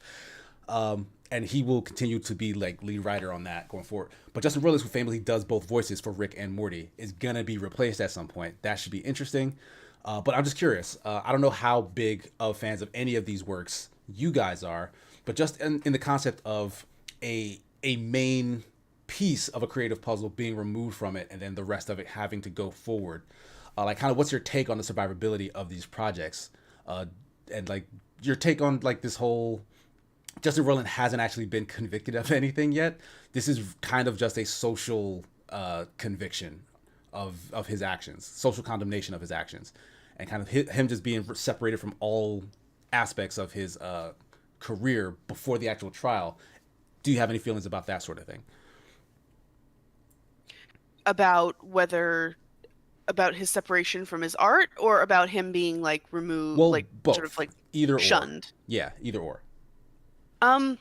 Speaker 1: And he will continue to be like lead writer on that going forward. But Justin Roiland, who famously does both voices for Rick and Morty, is gonna be replaced at some point. That should be interesting. But I'm just curious. I don't know how big of fans of any of these works you guys are, but just in the concept of a main piece of a creative puzzle being removed from it and then the rest of it having to go forward. Like kind of what's your take on the survivability of these projects? And like your take on like this whole Justin Roiland hasn't actually been convicted of anything yet. This is kind of just a social conviction of his actions, social condemnation of his actions, and kind of him just being separated from all aspects of his career before the actual trial. Do you have any feelings about that sort of thing?
Speaker 2: About his separation from his art, or about him being like removed,
Speaker 1: Well,
Speaker 2: like sort of
Speaker 1: both.
Speaker 2: like
Speaker 1: Either or.
Speaker 2: shunned.
Speaker 1: Yeah, either or.
Speaker 2: Um,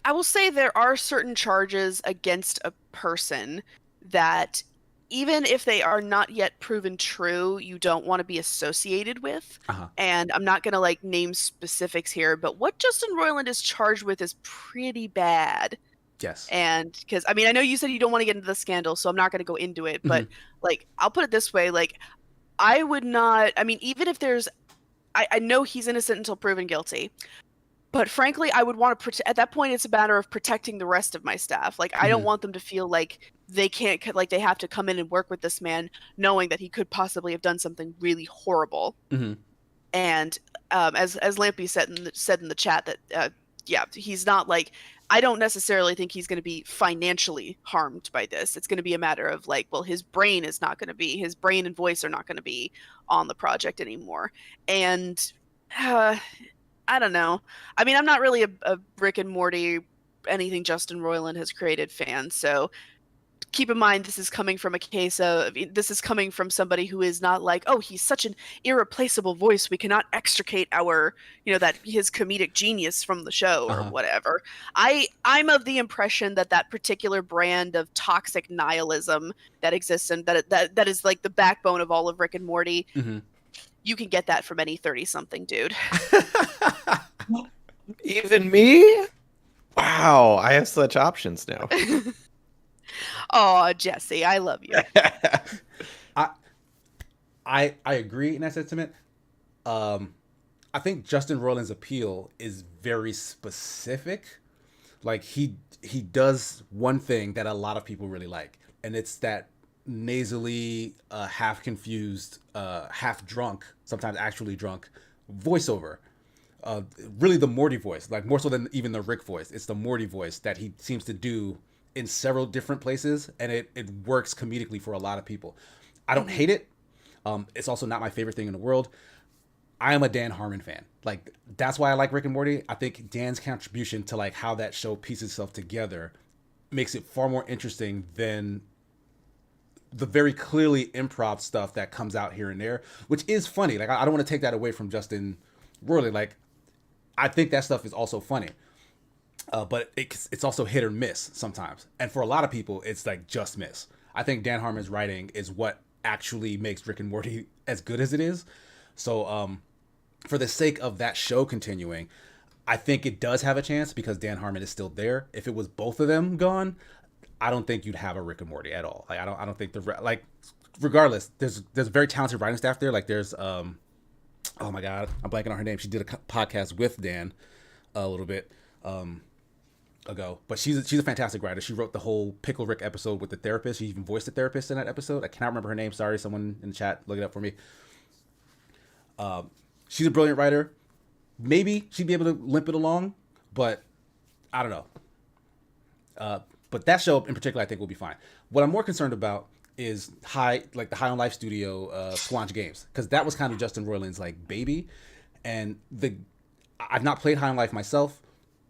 Speaker 2: I will say there are certain charges against a person that, even if they are not yet proven true, you don't want to be associated with.
Speaker 1: Uh-huh.
Speaker 2: And I'm not going to like name specifics here, but what Justin Roiland is charged with is pretty bad.
Speaker 1: Yes.
Speaker 2: And because I mean, I know you said you don't want to get into the scandal, so I'm not going to go into it, but like, I'll put it this way, like, I would not, I mean, even if there's, I know he's innocent until proven guilty. But frankly, I would want to at that point, it's a matter of protecting the rest of my staff. Like, I don't want them to feel like they can't, like they have to come in and work with this man, knowing that he could possibly have done something really horrible. And as Lampy said in the chat, that yeah, he's not like, I don't necessarily think he's going to be financially harmed by this. It's going to be a matter of like, well, his brain and voice are not going to be on the project anymore. And I don't know. I mean, I'm not really a Rick and Morty, anything Justin Roiland has created fan. So keep in mind, this is coming from somebody who is not like, oh, he's such an irreplaceable voice, we cannot extricate his comedic genius from the show or whatever. I'm of the impression that particular brand of toxic nihilism that exists and that is like the backbone of all of Rick and Morty. You can get that from any 30-something dude.
Speaker 3: Even me? Wow, I have such options now.
Speaker 2: Oh, Jesse, I love you.
Speaker 1: I agree in that sentiment. I think Justin Roiland's appeal is very specific. Like he does one thing that a lot of people really like, and it's that nasally, half confused, half drunk, sometimes actually drunk voiceover. Really the Morty voice, like more so than even the Rick voice. It's the Morty voice that he seems to do in several different places, and it works comedically for a lot of people. I don't hate it. It's also not my favorite thing in the world. I am a Dan Harmon fan. Like, that's why I like Rick and Morty. I think Dan's contribution to like how that show pieces itself together makes it far more interesting than the very clearly improv stuff that comes out here and there, which is funny. Like, I don't want to take that away from Justin Roiland. Like, I think that stuff is also funny. But it's also hit or miss sometimes. And for a lot of people, it's like just miss. I think Dan Harmon's writing is what actually makes Rick and Morty as good as it is. So for the sake of that show continuing, I think it does have a chance because Dan Harmon is still there. If it was both of them gone, I don't think you'd have a Rick and Morty at all. Like, I don't think regardless, there's a very talented writing staff there. Like, there's oh my God, I'm blanking on her name. She did a podcast with Dan a little bit ago, but she's a fantastic writer. She wrote the whole Pickle Rick episode with the therapist. She even voiced the therapist in that episode. I cannot remember her name. Sorry, someone in the chat, look it up for me. She's a brilliant writer. Maybe she'd be able to limp it along, but I don't know. But that show in particular, I think will be fine. What I'm more concerned about is the High on Life studio, Squanch Games, because that was kind of Justin Roiland's like baby, and I've not played High on Life myself,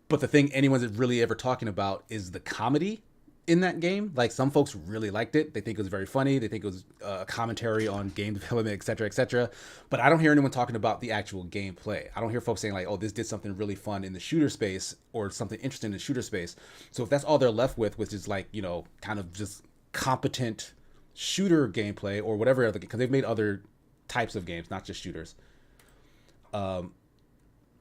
Speaker 1: but the thing anyone's really ever talking about is the comedy in that game. Like, some folks really liked it. They think it was very funny. They think it was a commentary on game development, et cetera, et cetera. But I don't hear anyone talking about the actual gameplay. I don't hear folks saying like, oh, this did something really fun in the shooter space or something interesting in the shooter space. So if that's all they're left with, which is like, kind of just competent shooter gameplay or whatever other, because they've made other types of games, not just shooters.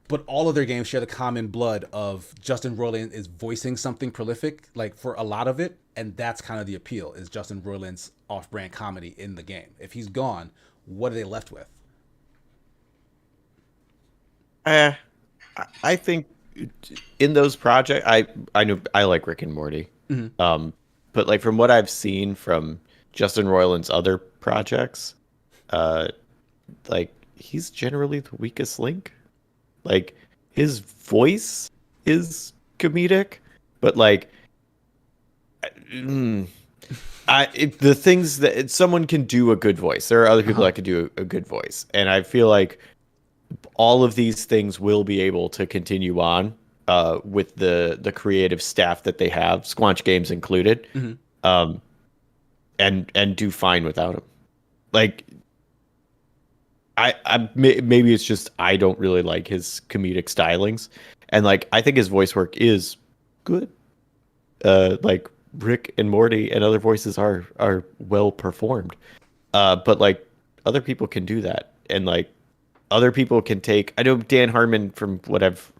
Speaker 1: But all of their games share the common blood of Justin Roiland is voicing something prolific, like for a lot of it, and that's kind of the appeal, is Justin Roiland's off-brand comedy in the game. If he's gone, what are they left with?
Speaker 3: I think in those projects, I know I like Rick and Morty, but like from what I've seen from Justin Roiland's other projects, like he's generally the weakest link. Like, his voice is comedic, but like, the things that someone can do a good voice. There are other people that can do a good voice, and I feel like all of these things will be able to continue on with the creative staff that they have, Squanch Games included, and do fine without him. Like, maybe it's just I don't really like his comedic stylings, and like I think his voice work is good. Like Rick and Morty and other voices are well performed. But like other people can do that, and like other people can take. I know Dan Harmon, from what I've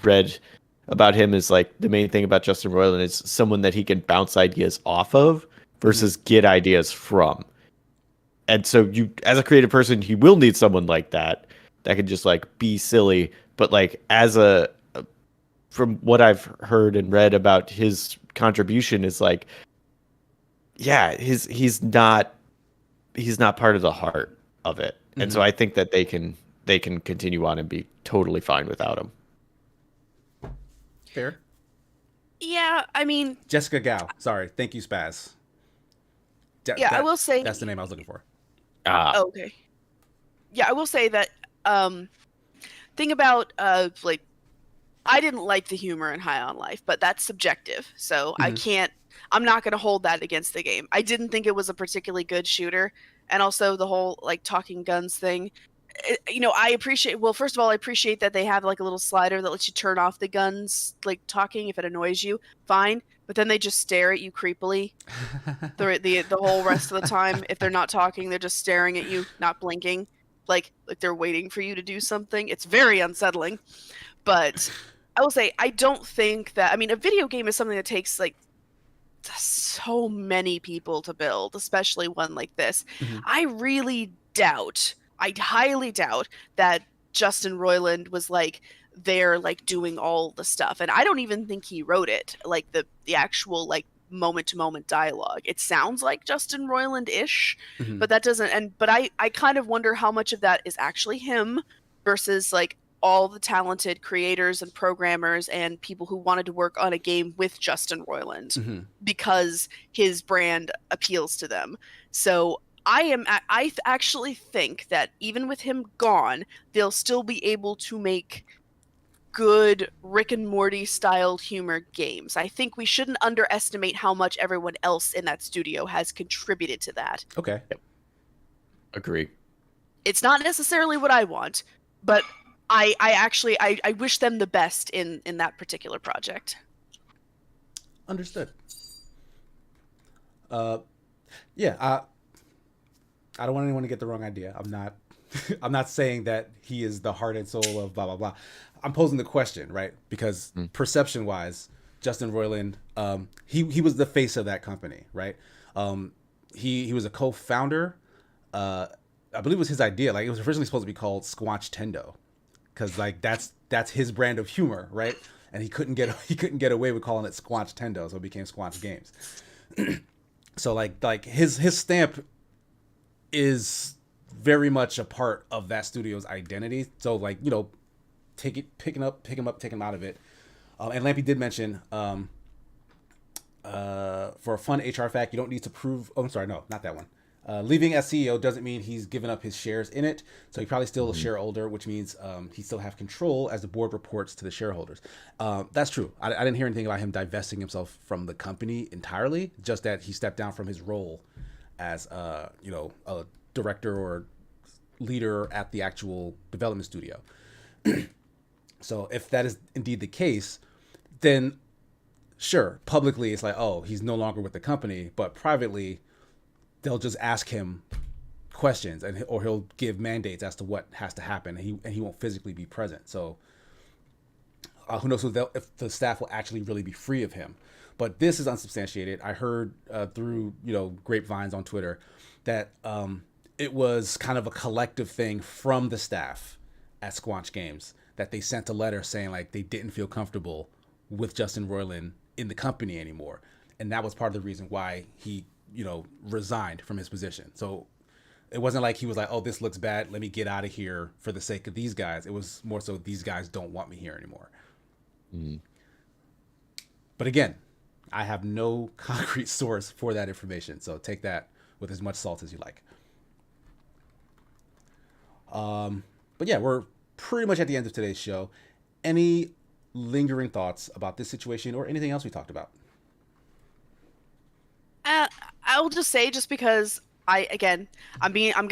Speaker 3: read about him, is like the main thing about Justin Roiland is someone that he can bounce ideas off of versus get ideas from. And so you, as a creative person, you will need someone like that can just like be silly, but like as from what I've heard and read about his contribution is like, yeah, he's not part of the heart of it. And so I think that they can continue on and be totally fine without him.
Speaker 1: Fair.
Speaker 2: Yeah, I mean,
Speaker 1: Jessica Gao. Sorry. Thank you, Spaz.
Speaker 2: I will say
Speaker 1: that's the name I was looking for.
Speaker 2: Okay. Yeah, I will say that thing about like I didn't like the humor in High on Life, but that's subjective. So I'm not going to hold that against the game. I didn't think it was a particularly good shooter, and also the whole like talking guns thing. I appreciate, well, first of all, I appreciate that they have like a little slider that lets you turn off the guns like talking if it annoys you. Fine. But then they just stare at you creepily the whole rest of the time. If they're not talking, they're just staring at you, not blinking, like they're waiting for you to do something. It's very unsettling. But I will say, I don't think that, I mean, a video game is something that takes like so many people to build, especially one like this. I highly doubt that Justin Roiland was like there like doing all the stuff, and I don't even think he wrote it, like the actual like moment to moment dialogue. It sounds like Justin Roiland-ish, but that doesn't, but I kind of wonder how much of that is actually him versus like all the talented creators and programmers and people who wanted to work on a game with Justin Roiland because his brand appeals to them. So I actually think that even with him gone, they'll still be able to make good Rick and Morty styled humor games. I think we shouldn't underestimate how much everyone else in that studio has contributed to that.
Speaker 1: Okay.
Speaker 3: Yep. Agree.
Speaker 2: It's not necessarily what I want, but I actually wish them the best in that particular project.
Speaker 1: Understood. Yeah, I don't want anyone to get the wrong idea. I'm not saying that he is the heart and soul of blah blah blah. I'm posing the question, right? Because perception wise, Justin Roiland, he was the face of that company, right? He was a co-founder. I believe it was his idea. Like, it was originally supposed to be called Squanch Tendo, because like that's his brand of humor, right? And he couldn't get away with calling it Squanch Tendo, so it became Squanch Games. So like his stamp is very much a part of that studio's identity. So like, pick him up, take him out of it. And Lampy did mention for a fun HR fact, you don't need to prove. Oh, I'm sorry, no, not that one. Leaving as CEO doesn't mean he's given up his shares in it, so he probably still a shareholder, which means he still have control as the board reports to the shareholders. That's true. I didn't hear anything about him divesting himself from the company entirely, just that he stepped down from his role as a director or leader at the actual development studio. So if that is indeed the case, then sure, publicly it's like, oh, he's no longer with the company, but privately they'll just ask him questions, or he'll give mandates as to what has to happen, and he won't physically be present. So who knows if the staff will actually really be free of him. But this is unsubstantiated. I heard through grapevines on Twitter that it was kind of a collective thing from the staff at Squanch Games, that they sent a letter saying like they didn't feel comfortable with Justin Roiland in the company anymore, and that was part of the reason why he resigned from his position. So it wasn't like he was like, oh, this looks bad, let me get out of here for the sake of these guys. It was more so, these guys don't want me here anymore. But again, I have no concrete source for that information, so take that with as much salt as you like. But yeah, we're pretty much at the end of today's show. Any lingering thoughts about this situation or anything else we talked about?
Speaker 2: I'll just say, just because I'm gonna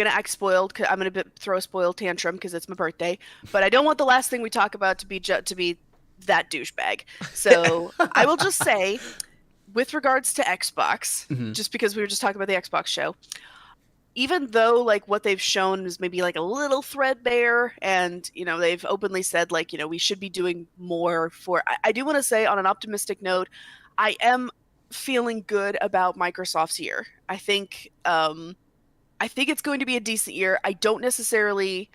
Speaker 2: act spoiled. I'm gonna throw a spoiled tantrum because it's my birthday. But I don't want the last thing we talk about to be that douchebag. So I will just say, with regards to Xbox, just because we were just talking about the Xbox show, even though like what they've shown is maybe like a little threadbare, and they've openly said like we should be doing more for. I do want to say, on an optimistic note, I am feeling good about Microsoft's year. I think it's going to be a decent year. I don't necessarily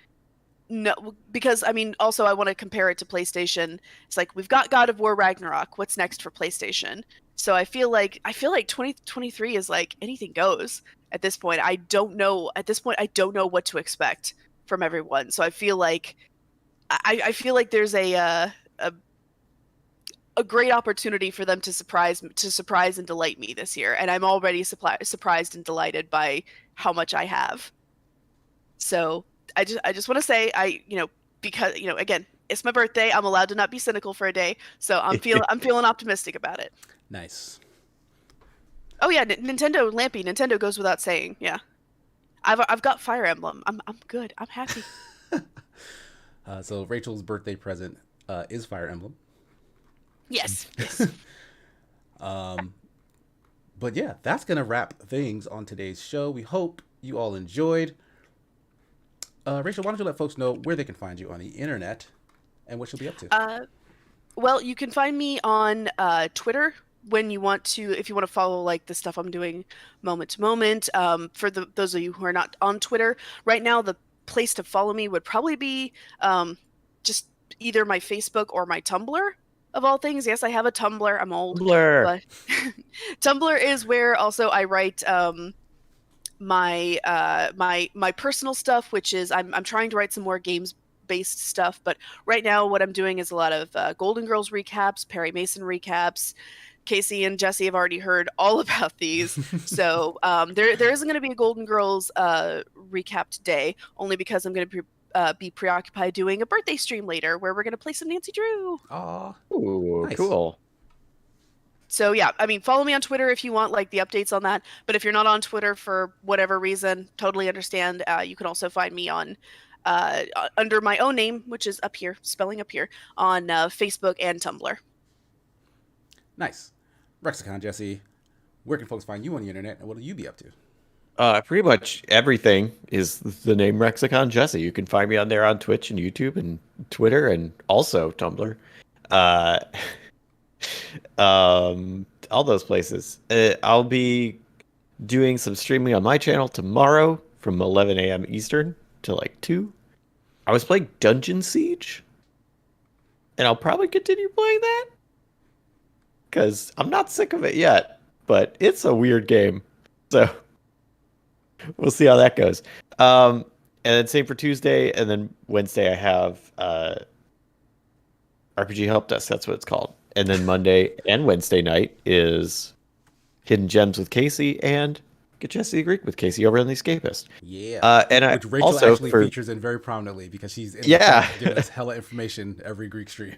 Speaker 2: know, because also I want to compare it to PlayStation. It's like we've got God of War Ragnarok. What's next for PlayStation? So I feel like 2023 is like anything goes at this point. I don't know what to expect from everyone. So I feel like there's a great opportunity for them to surprise and delight me this year, and I'm already surprised and delighted by how much I have. So I just want to say, because again, it's my birthday, I'm allowed to not be cynical for a day, so I'm feeling optimistic about it.
Speaker 1: Nice.
Speaker 2: Oh yeah, Nintendo goes without saying. Yeah, I've got Fire Emblem. I'm good. I'm happy.
Speaker 1: So Rachel's birthday present is Fire Emblem.
Speaker 2: Yes.
Speaker 1: But yeah, that's gonna wrap things on today's show. We hope you all enjoyed. Rachel, why don't you let folks know where they can find you on the internet and what you'll be up to?
Speaker 2: Well, you can find me on Twitter if you want to follow like the stuff I'm doing moment to moment. For those of you who are not on Twitter right now, the place to follow me would probably be just either my Facebook or my Tumblr. Of all things, yes, I have a Tumblr. I'm old. But Tumblr is where also I write my personal stuff, which is I'm trying to write some more games-based stuff. But right now, what I'm doing is a lot of Golden Girls recaps, Perry Mason recaps. Casey and Jesse have already heard all about these, so there isn't going to be a Golden Girls recap today, only because I'm going to be preoccupied doing a birthday stream later where we're going to play some Nancy Drew.
Speaker 1: Aw.
Speaker 3: Ooh,
Speaker 1: nice.
Speaker 3: Cool.
Speaker 2: So yeah, follow me on Twitter if you want like the updates on that. But if you're not on Twitter for whatever reason, totally understand. You can also find me on under my own name, which is up here, spelling up here, on Facebook and Tumblr.
Speaker 1: Nice. Rexicon, Jesse, where can folks find you on the internet, and what will you be up to?
Speaker 3: Pretty much everything is the name Rexicon Jesse. You can find me on there on Twitch and YouTube and Twitter and also Tumblr. All those places. I'll be doing some streaming on my channel tomorrow from 11 a.m. Eastern to like 2. I was playing Dungeon Siege, and I'll probably continue playing that because I'm not sick of it yet, but it's a weird game. So we'll see how that goes. And then same for Tuesday, and then Wednesday I have RPG Help Desk. That's what it's called. And then Monday and Wednesday night is Hidden Gems with Casey and Get Jesse the Greek with Casey over on The Escapist.
Speaker 1: Yeah. Which Rachel
Speaker 3: also
Speaker 1: actually features in very prominently because she's giving us hella information every Greek stream.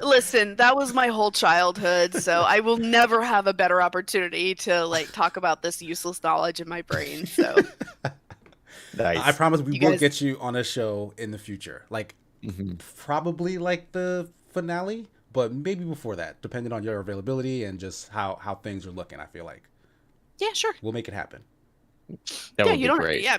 Speaker 2: Listen, that was my whole childhood, so I will never have a better opportunity to like talk about this useless knowledge in my brain. So
Speaker 3: nice.
Speaker 1: I promise we will get you on a show in the future. Like probably like the finale, but maybe before that, depending on your availability and just how things are looking, I feel like.
Speaker 2: Yeah, sure.
Speaker 1: We'll make it happen.
Speaker 3: That would be great.
Speaker 2: Yeah,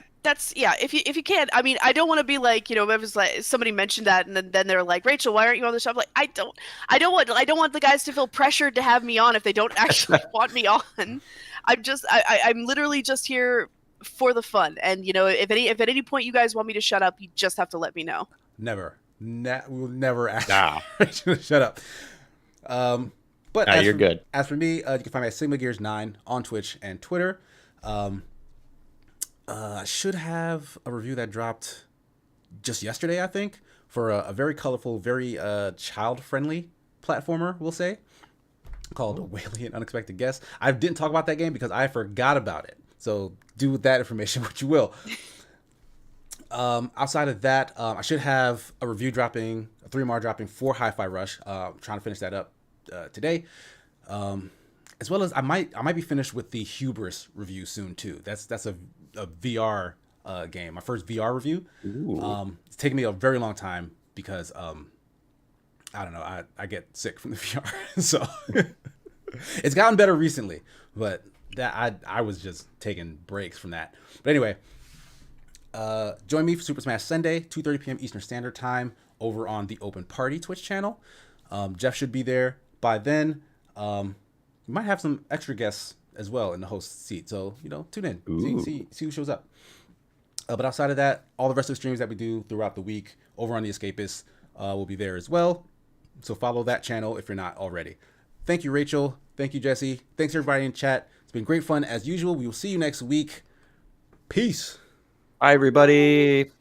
Speaker 2: if you can. I don't want to be like, it was like somebody mentioned that and then they're like, Rachel, why aren't you on the show? I'm like, I don't want the guys to feel pressured to have me on if they don't actually want me on. I'm literally just here for the fun. And if at any point you guys want me to shut up, you just have to let me know.
Speaker 1: Never. We'll never ask Rachel to shut up. But
Speaker 3: you're good.
Speaker 1: As for me, you can find me at SigmaGears9 on Twitch and Twitter. I should have a review that dropped just yesterday, I think, for a very colorful, very child-friendly platformer, we'll say, called Whaley Unexpected Guest. I didn't talk about that game because I forgot about it. So do with that information what you will. Outside of that, I should have a review dropping, a 3MR dropping for Hi-Fi Rush. Trying to finish that up today. As well as I might be finished with the Hubris review soon too. That's a VR game, my first VR review. It's taken me a very long time because I don't know, I get sick from the VR, so it's gotten better recently, but that I was just taking breaks from that. But anyway, join me for Super Smash Sunday, 2:30 p.m. Eastern Standard Time, over on the Open Party Twitch channel. Jeff should be there by then. We might have some extra guests as well in the host seat, so tune in, see who shows up. But outside of that, all the rest of the streams that we do throughout the week over on the Escapist will be there as well. So follow that channel if you're not already. Thank you, Rachel. Thank you, Jesse. Thanks everybody in chat. It's been great fun as usual. We will see you next week. Peace.
Speaker 3: Bye, everybody.